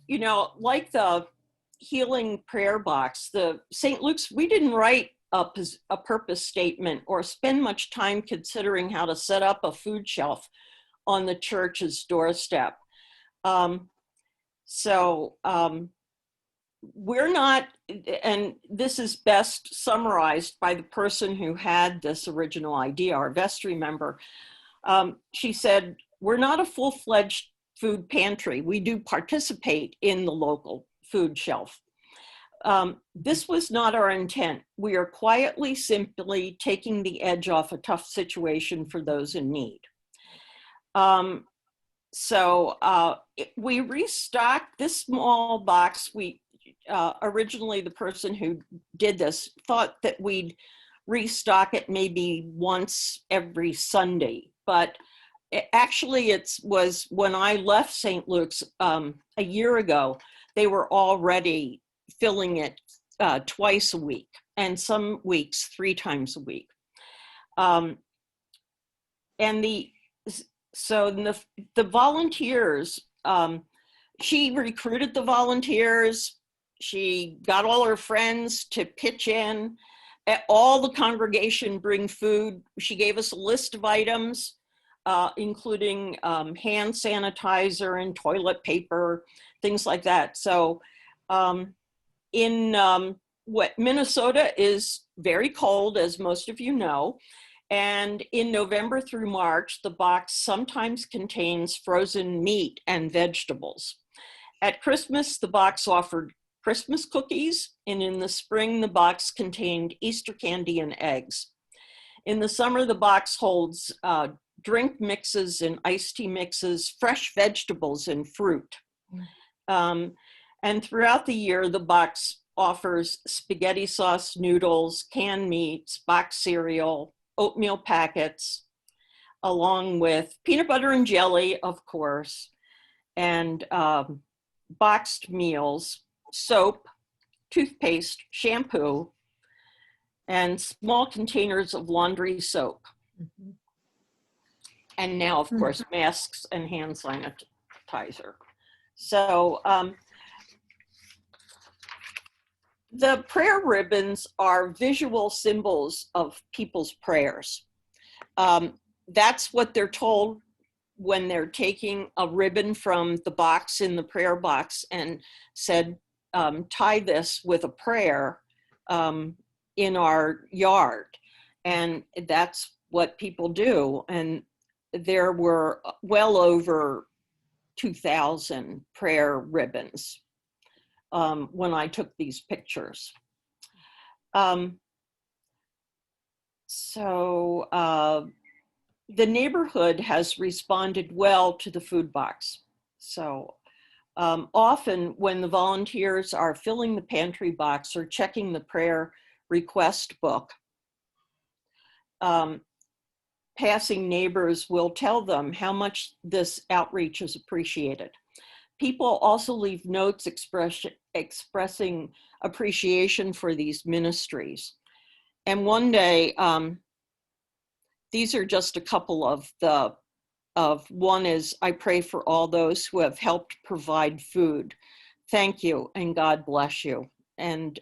[SPEAKER 4] You know, like the healing prayer box, the St. Luke's, we didn't write a purpose statement or spend much time considering how to set up a food shelf on the church's doorstep. We're not, and this is best summarized by the person who had this original idea, our vestry member. She said, "We're not a full-fledged food pantry. We do participate in the local food shelf. This was not our intent. We are quietly, simply taking the edge off a tough situation for those in need." We restocked this small box. originally the person who did this thought that we'd restock it maybe once every Sunday, but actually it was when I left St. Luke's a year ago, they were already filling it twice a week, and some weeks 3 times a week. And the volunteers, she recruited the volunteers. She got all her friends to pitch in. All the congregation bring food. She gave us a list of items, including hand sanitizer and toilet paper, things like that. So in Minnesota is very cold, as most of you know. And in November through March, the box sometimes contains frozen meat and vegetables. At Christmas, the box offered Christmas cookies, and in the spring, the box contained Easter candy and eggs. In the summer, the box holds drink mixes and iced tea mixes, fresh vegetables and fruit. And throughout the year, the box offers spaghetti sauce, noodles, canned meats, box cereal, oatmeal packets, along with peanut butter and jelly, of course, and boxed meals, soap, toothpaste, shampoo, and small containers of laundry soap. Mm-hmm. And now, of course, masks and hand sanitizer. So the prayer ribbons are visual symbols of people's prayers. That's what they're told when they're taking a ribbon from the box in the prayer box and said, tie this with a prayer in our yard. And that's what people do. And there were well over 2,000 prayer ribbons when I took these pictures. The neighborhood has responded well to the food box. So often when the volunteers are filling the pantry box or checking the prayer request book, passing neighbors will tell them how much this outreach is appreciated. People also leave notes expressing appreciation for these ministries. And one day, these are just a couple of one is, I pray for all those who have helped provide food. Thank you and God bless you. And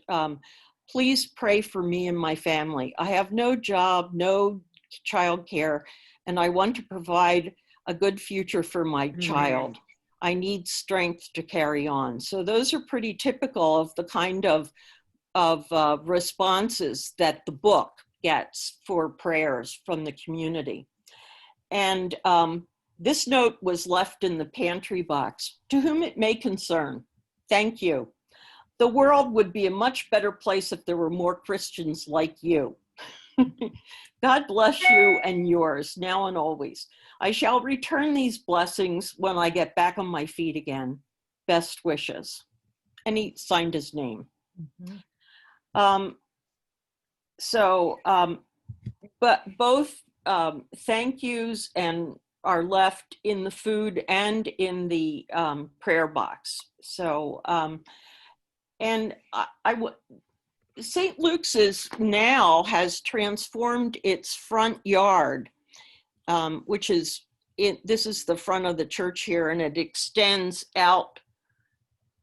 [SPEAKER 4] please pray for me and my family. I have no job, no childcare, and I want to provide a good future for my child. I need strength to carry on. So those are pretty typical of the kind of responses that the book gets for prayers from the community. And this note was left in the pantry box. To whom it may concern, thank you. The world would be a much better place if there were more Christians like you. God bless you and yours, now and always. I shall return these blessings when I get back on my feet again. Best wishes. And he signed his name. But both thank yous and are left in the food and in the prayer box. So, and St. Luke's now has transformed its front yard, which is, this is the front of the church here, and it extends out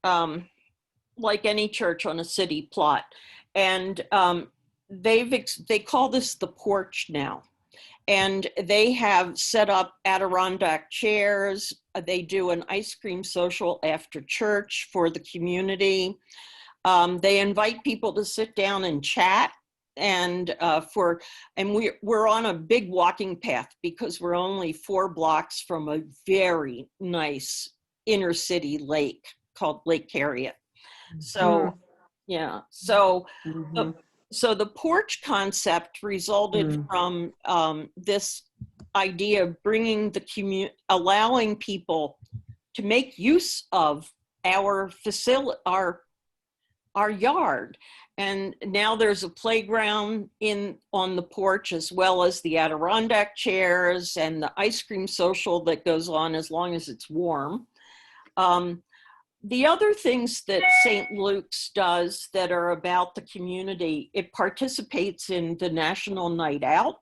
[SPEAKER 4] like any church on a city plot. And they call this the porch now. And they have set up Adirondack chairs. They do an ice cream social after church for the community. They invite people to sit down and chat, and we're on a big walking path because we're only 4 blocks from a very nice inner city lake called Lake Harriet. So, yeah. So, so the porch concept resulted from this idea of bringing the allowing people to make use of our our yard. And now there's a playground on the porch, as well as the Adirondack chairs and the ice cream social that goes on as long as it's warm. The other things that St. Luke's does that are about the community, it participates in the National Night Out.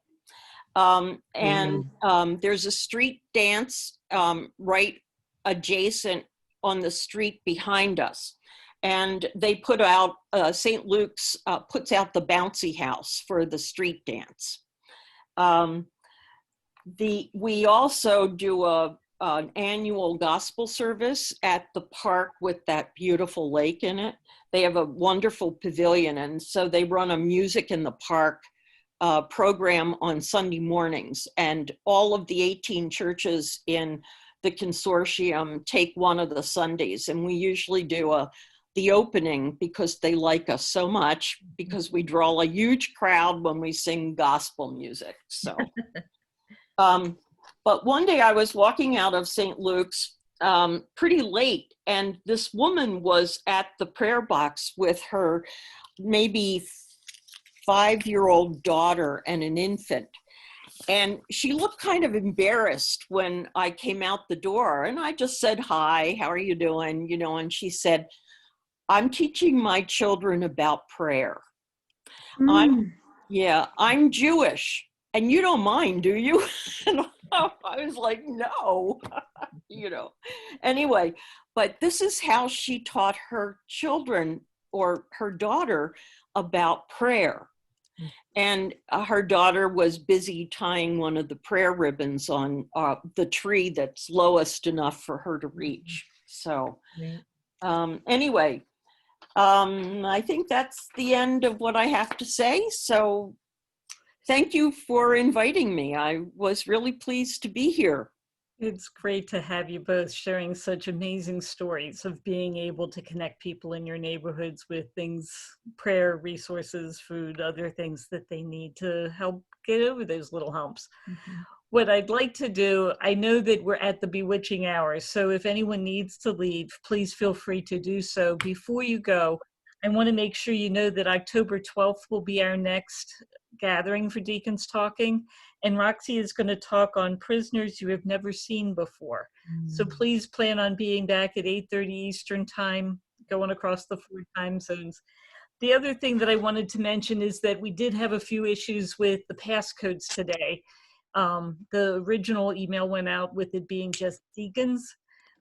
[SPEAKER 4] There's a street dance right adjacent on the street behind us. And they put out, St. Luke's puts out the bouncy house for the street dance. We also do an annual gospel service at the park with that beautiful lake in it. They have a wonderful pavilion, and so they run a music in the park program on Sunday mornings, and all of the 18 churches in the consortium take one of the Sundays, and we usually do the opening because they like us so much, because we draw a huge crowd when we sing gospel music. So, but one day I was walking out of St. Luke's pretty late, and this woman was at the prayer box with her maybe 5-year-old daughter and an infant. And she looked kind of embarrassed when I came out the door, and I just said, "Hi, how are you doing?" You know, and she said, "I'm teaching my children about prayer. I'm Jewish, and you don't mind, do you?" And I was like, "No," you know. Anyway, but this is how she taught her children, or her daughter, about prayer. And her daughter was busy tying one of the prayer ribbons on the tree that's lowest enough for her to reach. So anyway, I think that's the end of what I have to say. So thank you for inviting me. I was really pleased to be here.
[SPEAKER 1] It's great to have you both sharing such amazing stories of being able to connect people in your neighborhoods with things, prayer, resources, food, other things that they need to help get over those little humps. Mm-hmm. What I'd like to do, I know that we're at the bewitching hour, so if anyone needs to leave, please feel free to do so. Before you go, I want to make sure you know that October 12th will be our next gathering for Deacons Talking. And Roxy is going to talk on prisoners you have never seen before. So please plan on being back at 8:30 Eastern time, going across the 4 time zones. The other thing that I wanted to mention is that we did have a few issues with the passcodes today. The original email went out with it being just Deacons,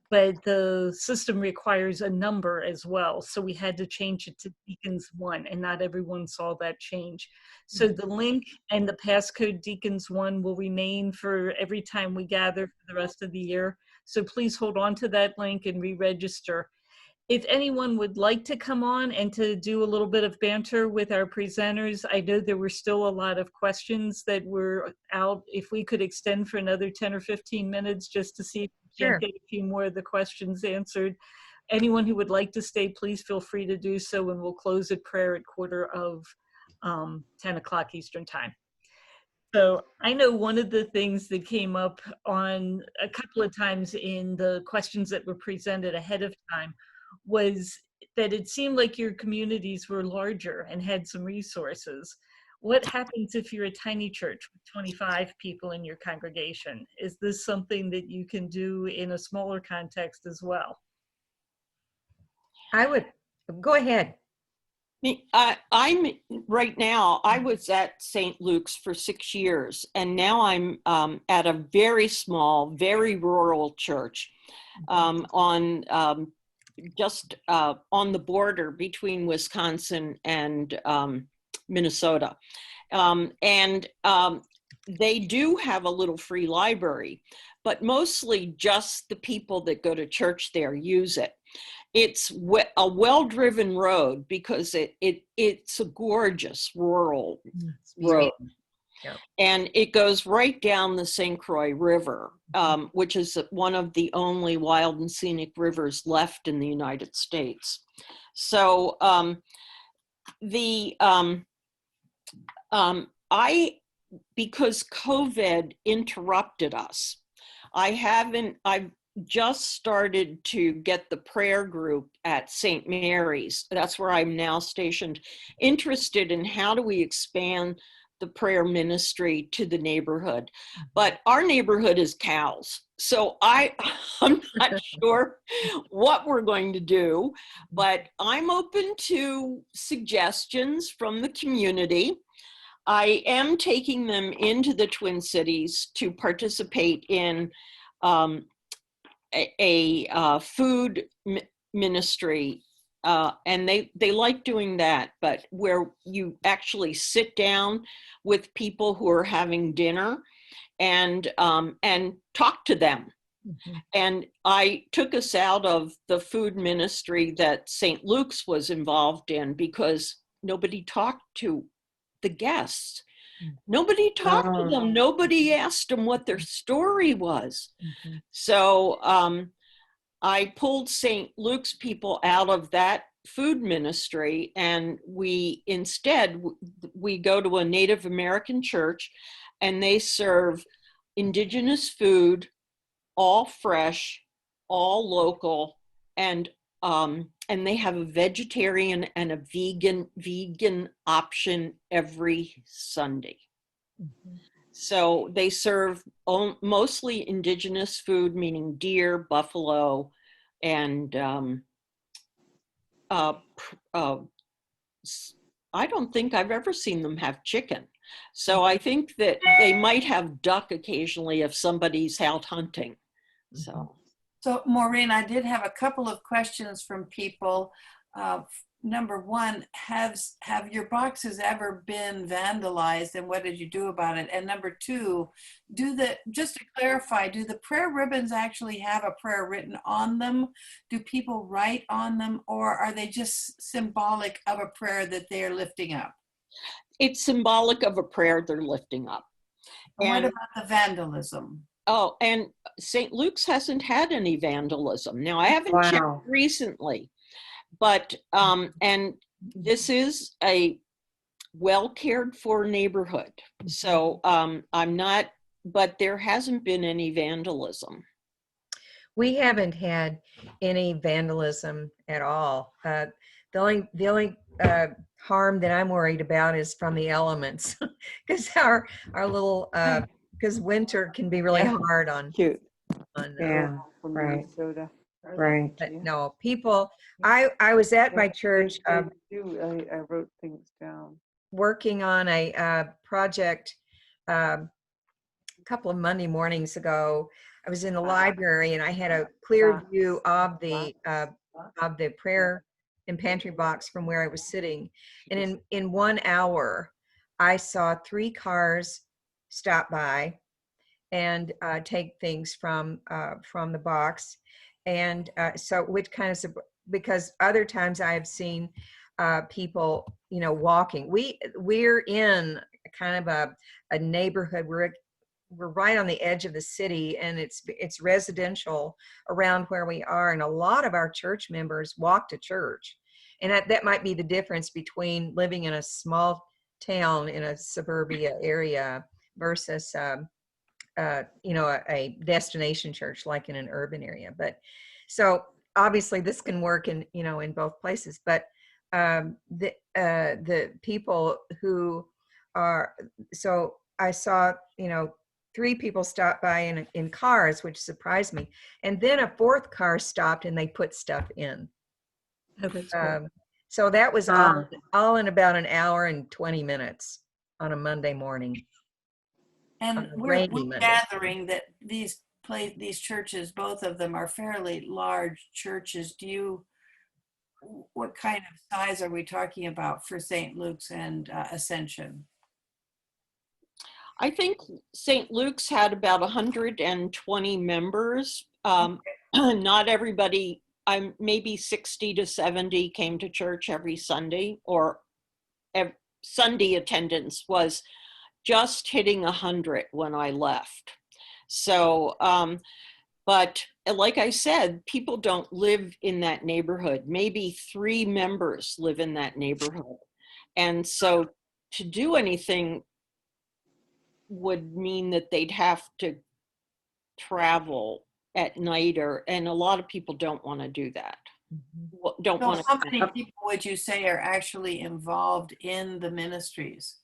[SPEAKER 1] but the system requires a number as well. So we had to change it to Deacons 1, and not everyone saw that change. So the link and the passcode Deacons 1 will remain for every time we gather for the rest of the year. So please hold on to that link and re-register. If anyone would like to come on and to do a little bit of banter with our presenters, I know there were still a lot of questions that were out. If we could extend for another 10 or 15 minutes just to see if we can get a few more of the questions answered. Anyone who would like to stay, please feel free to do so, and we'll close at prayer at 10 o'clock Eastern time. So I know one of the things that came up on a couple of times in the questions that were presented ahead of time was that it seemed like your communities were larger and had some resources. What happens if you're a tiny church with 25 people in your congregation? Is this something that you can do in a smaller context as well?
[SPEAKER 3] I would, go ahead.
[SPEAKER 4] I'm right now, I was at St. Luke's for 6 years, and now I'm at a very small, very rural church just on the border between Wisconsin and Minnesota. They do have a little free library, but mostly just the people that go to church there use it. It's a well-driven road because it's a gorgeous rural road. Yep. And it goes right down the St. Croix River, which is one of the only wild and scenic rivers left in the United States. So because COVID interrupted us, I've just started to get the prayer group at St. Mary's. That's where I'm now stationed, interested in how do we expand the prayer ministry to the neighborhood. But our neighborhood is cows. So I'm not sure what we're going to do, but I'm open to suggestions from the community. I am taking them into the Twin Cities to participate in a food ministry, and they like doing that, but where you actually sit down with people who are having dinner and talk to them. Mm-hmm. And I took us out of the food ministry that St. Luke's was involved in because nobody talked to the guests. Nobody talked to them. Nobody asked them what their story was. Mm-hmm. So I pulled St. Luke's people out of that food ministry, and we go to a Native American church, and they serve indigenous food, all fresh, all local, and they have a vegetarian and a vegan option every Sunday. Mm-hmm. So they serve mostly indigenous food, meaning deer, buffalo, and I don't think I've ever seen them have chicken. So I think that they might have duck occasionally if somebody's out hunting.
[SPEAKER 2] So Maureen, I did have a couple of questions from people. Number one, have your boxes ever been vandalized, and what did you do about it? And number two, just to clarify, do the prayer ribbons actually have a prayer written on them? Do people write on them, or are they just symbolic of a prayer that they're lifting up?
[SPEAKER 4] It's symbolic of a prayer they're lifting up.
[SPEAKER 2] And what about the vandalism?
[SPEAKER 4] Oh, and St. Luke's hasn't had any vandalism. Now, I haven't checked recently, but, and this is a well cared for neighborhood. So but there hasn't been any vandalism.
[SPEAKER 3] We haven't had any vandalism at all. The only harm that I'm worried about is from the elements, because our little, because winter can be really hard on.
[SPEAKER 7] Cute.
[SPEAKER 5] Yeah, right. Right.
[SPEAKER 3] But no, people, I was at my church
[SPEAKER 7] I wrote things down.
[SPEAKER 3] working on a project a couple of Monday mornings ago. I was in the library and I had a clear view of the prayer and pantry box from where I was sitting. And in 1 hour, I saw 3 cars stop by and take things from the box. And so, which kind of, because other times I have seen people, walking. We're in kind of a neighborhood. We're right on the edge of the city, and it's residential around where we are. And a lot of our church members walk to church. And that might be the difference between living in a small town in a suburbia area versus a destination church like in an urban area. But so obviously this can work in both places. But the people who are, so I saw 3 people stop by in cars, which surprised me, and then a 4th car stopped and they put stuff in. So that was all in about an hour and 20 minutes on a Monday morning.
[SPEAKER 2] And we're gathering that these churches, both of them, are fairly large churches. What kind of size are we talking about for St. Luke's and Ascension?
[SPEAKER 4] I think St. Luke's had about 120 members. Not everybody, maybe 60 to 70 came to church every Sunday, or Sunday attendance was just hitting 100 when I left. So, but like I said, people don't live in that neighborhood. Maybe 3 members live in that neighborhood. And so to do anything would mean that they'd have to travel at night, and a lot of people don't want to do that. Don't
[SPEAKER 2] So
[SPEAKER 4] want
[SPEAKER 2] how
[SPEAKER 4] to.
[SPEAKER 2] many people would you say are actually involved in the ministries?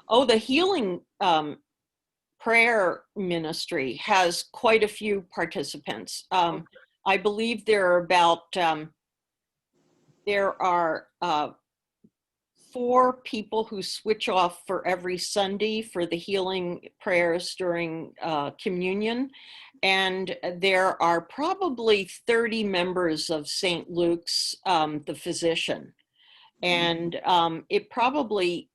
[SPEAKER 4] Oh, the healing prayer ministry has quite a few participants. I believe there are about, there are 4 people who switch off for every Sunday for the healing prayers during communion. And there are probably 30 members of St. Luke's, the physician. And it probably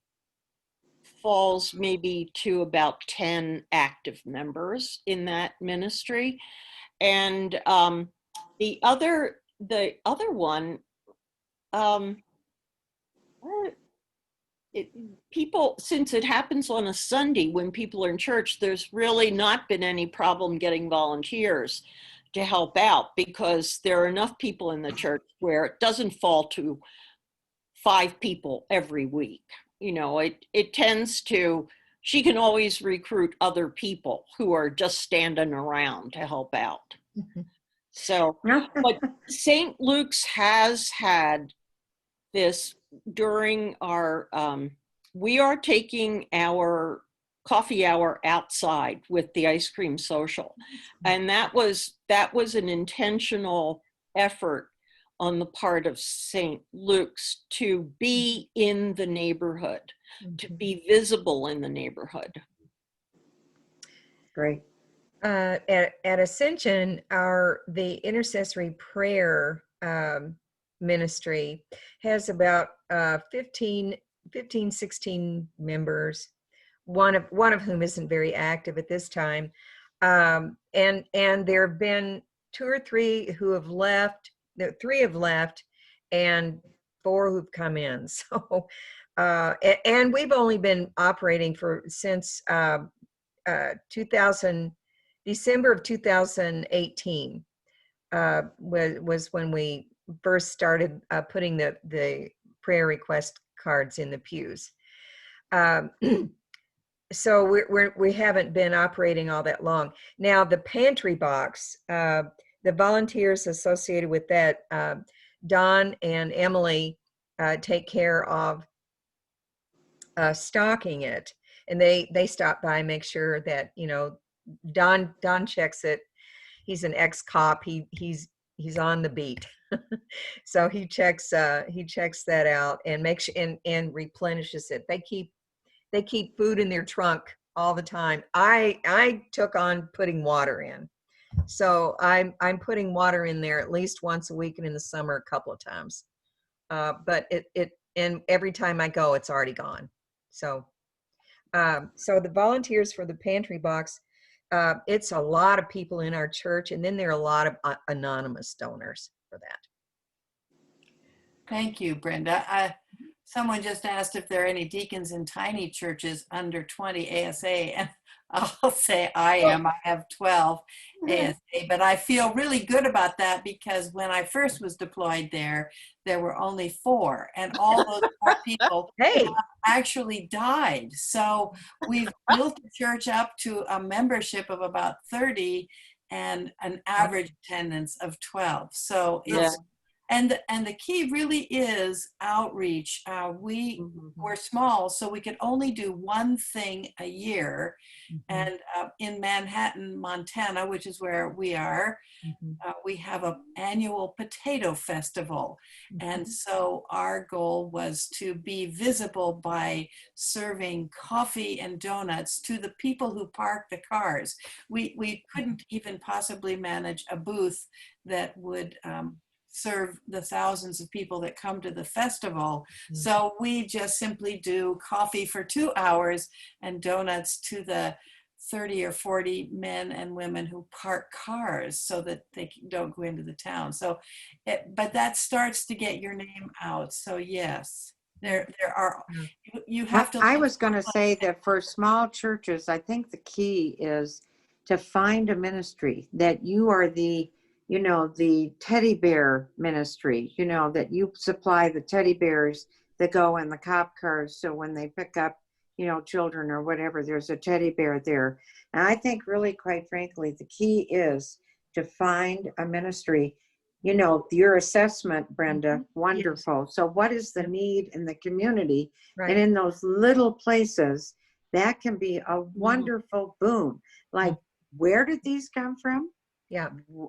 [SPEAKER 4] falls maybe to about 10 active members in that ministry. And the other one, people, since it happens on a Sunday when people are in church, there's really not been any problem getting volunteers to help out, because there are enough people in the church where it doesn't fall to 5 people every week. You know, it tends to, she can always recruit other people who are just standing around to help out. So, but St. Luke's has had this during our, we are taking our coffee hour outside with the ice cream social. And that was an intentional effort on the part of St. Luke's to be in the neighborhood, to be visible in the neighborhood.
[SPEAKER 5] Great.
[SPEAKER 3] At Ascension, the intercessory prayer ministry has about 15, 16 members, one of whom isn't very active at this time. And there have been 2 or 3 who have left. 3 have left, and 4 who've come in. So, and we've only been operating since December of 2018 was when we first started putting the prayer request cards in the pews. So we haven't been operating all that long. Now the pantry box, the volunteers associated with that, Don and Emily take care of stocking it, and they stop by and make sure that, you know, Don checks it. He's an ex-cop. He's on the beat. So he checks that out and makes and replenishes it. They keep food in their trunk all the time. I took on putting water in. So I'm putting water in there at least once a week, and in the summer a couple of times. But and every time I go, it's already gone. So the volunteers for the pantry box, it's a lot of people in our church, and then there are a lot of anonymous donors for that.
[SPEAKER 2] Thank you, Brenda. Someone just asked if there are any deacons in tiny churches under 20 ASA, and I'll say I am. I have 12 ASA, but I feel really good about that, because when I first was deployed there were only 4, and all those 4 people actually died. So we've built the church up to a membership of about 30 and an average attendance of 12. So it's and the key really is outreach. We're small, so we could only do one thing a year. And in Manhattan, Montana, which is where we are, we have an annual potato festival. And so our goal was to be visible by serving coffee and donuts to the people who park the cars. We couldn't even possibly manage a booth that would serve the thousands of people that come to the festival. So we just simply do coffee for 2 hours and donuts to the 30 or 40 men and women who park cars so that they don't go into the town. So, but that starts to get your name out. So yes, there are, you have to.
[SPEAKER 5] I was going to say that for small churches, I think the key is to find a ministry that you are the teddy bear ministry, that you supply the teddy bears that go in the cop cars. So when they pick up, children or whatever, there's a teddy bear there. And I think really, quite frankly, the key is to find a ministry. Your assessment, Brenda, wonderful. So what is the need in the community?
[SPEAKER 3] Right.
[SPEAKER 5] And in those little places, that can be a wonderful boom. Like, where did these come from?
[SPEAKER 3] Yeah.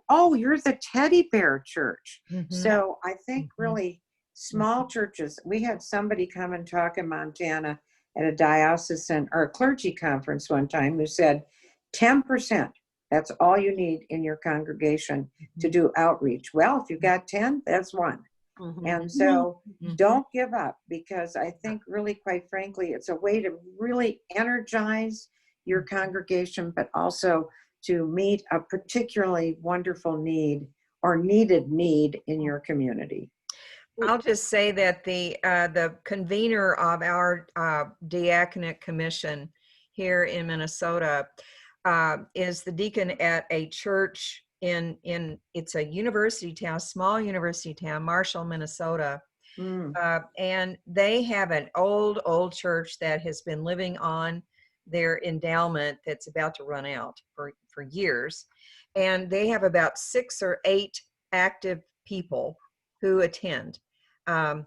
[SPEAKER 5] Oh, you're the teddy bear church.
[SPEAKER 3] Mm-hmm.
[SPEAKER 5] So I think really small churches, we had somebody come and talk in Montana at a diocesan or a clergy conference one time who said 10%, that's all you need in your congregation to do outreach. Well, if you got 10, that's one. And so don't give up, because I think really, quite frankly, it's a way to really energize your congregation, but also to meet a particularly wonderful need or needed need in your community.
[SPEAKER 3] I'll just say that the convener of our diaconate commission here in Minnesota is the deacon at a church in it's a university town, small university town, Marshall, Minnesota. And they have an old church that has been living on their endowment that's about to run out for years. And they have about 6 or 8 active people who attend. And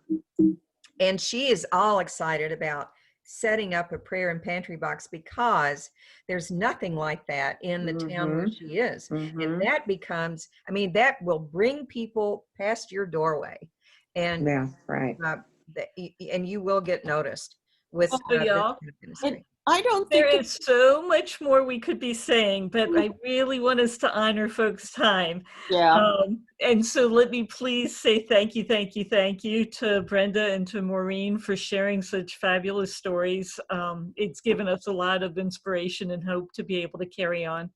[SPEAKER 3] she is all excited about setting up a prayer and pantry box, because there's nothing like that in the town where she is. And that becomes, that will bring people past your doorway. And
[SPEAKER 5] yeah, right.
[SPEAKER 3] And you will get noticed with ministry.
[SPEAKER 4] I don't think
[SPEAKER 1] there is so much more we could be saying, but I really want us to honor folks' time.
[SPEAKER 4] Yeah.
[SPEAKER 1] And so let me please say thank you to Brenda and to Maureen for sharing such fabulous stories. It's given us a lot of inspiration and hope to be able to carry on.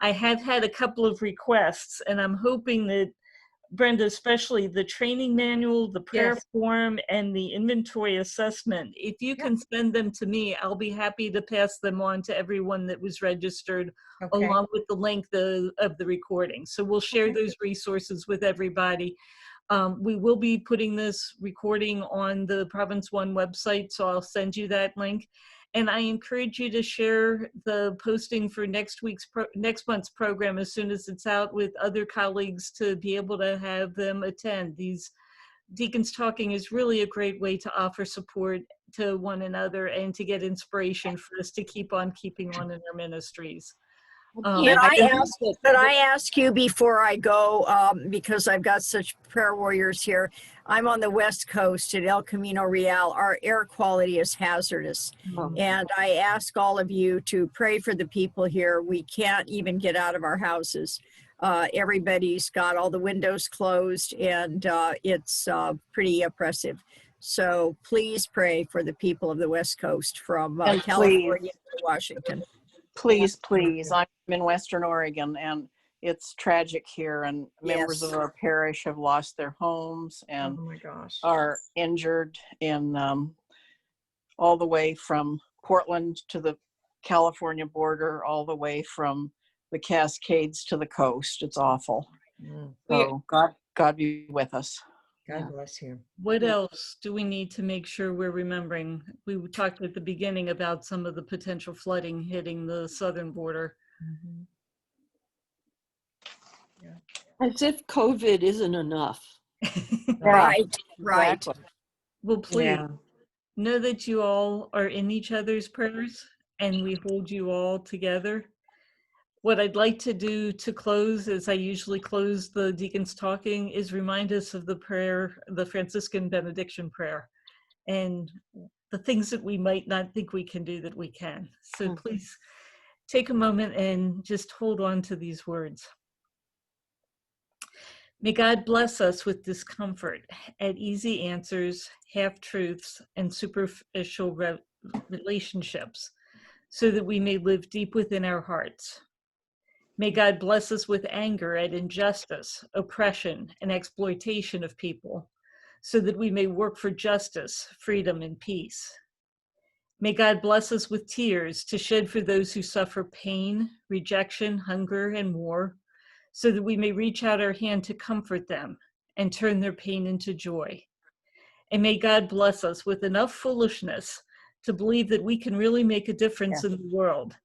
[SPEAKER 1] I have had a couple of requests, and I'm hoping that Brenda, especially the training manual, the prayer form, and the inventory assessment, if you can send them to me, I'll be happy to pass them on to everyone that was registered, along with the link of the recording. So we'll share those resources with everybody. We will be putting this recording on the Province One website, so I'll send you that link. And I encourage you to share the posting for next month's program as soon as it's out with other colleagues, to be able to have them attend. These Deacons Talking is really a great way to offer support to one another and to get inspiration for us to keep on keeping on in our ministries.
[SPEAKER 8] But I ask you before I go, because I've got such prayer warriors here. I'm on the West Coast at El Camino Real. Our air quality is hazardous. And I ask all of you to pray for the people here. We can't even get out of our houses. Everybody's got all the windows closed, and it's pretty oppressive. So please pray for the people of the West Coast, from California to Washington.
[SPEAKER 9] Please. I'm in Western Oregon, and it's tragic here, and members of our parish have lost their homes and are injured in all the way from Portland to the California border, all the way from the Cascades to the coast. It's awful. So God be with us.
[SPEAKER 3] God bless you.
[SPEAKER 1] What else do we need to make sure we're remembering? We talked at the beginning about some of the potential flooding hitting the southern border.
[SPEAKER 4] As if COVID isn't enough.
[SPEAKER 8] Right.
[SPEAKER 4] Exactly.
[SPEAKER 1] Well, please know that you all are in each other's prayers, and we hold you all together. What I'd like to do to close, as I usually close the Deacons Talking, is remind us of the prayer, the Franciscan benediction prayer, and the things that we might not think we can do that we can. So please take a moment and just hold on to these words. May God bless us with discomfort at easy answers, half-truths, and superficial relationships, so that we may live deep within our hearts. May God bless us with anger at injustice, oppression, and exploitation of people, so that we may work for justice, freedom, and peace. May God bless us with tears to shed for those who suffer pain, rejection, hunger, and war, so that we may reach out our hand to comfort them and turn their pain into joy. And may God bless us with enough foolishness to believe that we can really make a difference in the world,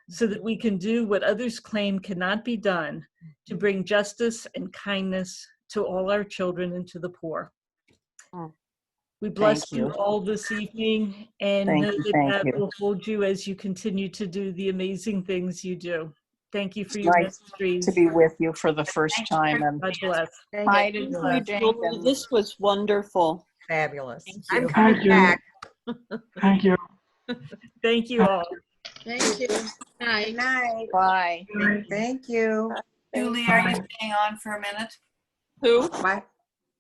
[SPEAKER 1] so that we can do what others claim cannot be done, to bring justice and kindness to all our children and to the poor. We bless you all this evening, and know that God will hold you as you continue to do the amazing things you do. Thank you for your ministries.
[SPEAKER 9] To be with you for the first time. And
[SPEAKER 1] God bless.
[SPEAKER 9] hi to Julie
[SPEAKER 4] Julie, this was wonderful.
[SPEAKER 3] Fabulous.
[SPEAKER 8] I'm
[SPEAKER 3] coming back.
[SPEAKER 10] Thank you.
[SPEAKER 1] Thank you all.
[SPEAKER 5] Thank you. Good night.
[SPEAKER 9] bye.
[SPEAKER 5] Thank you.
[SPEAKER 2] Julie, are you staying on for a minute?
[SPEAKER 4] Who?
[SPEAKER 5] Bye.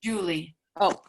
[SPEAKER 2] Julie.
[SPEAKER 4] Oh.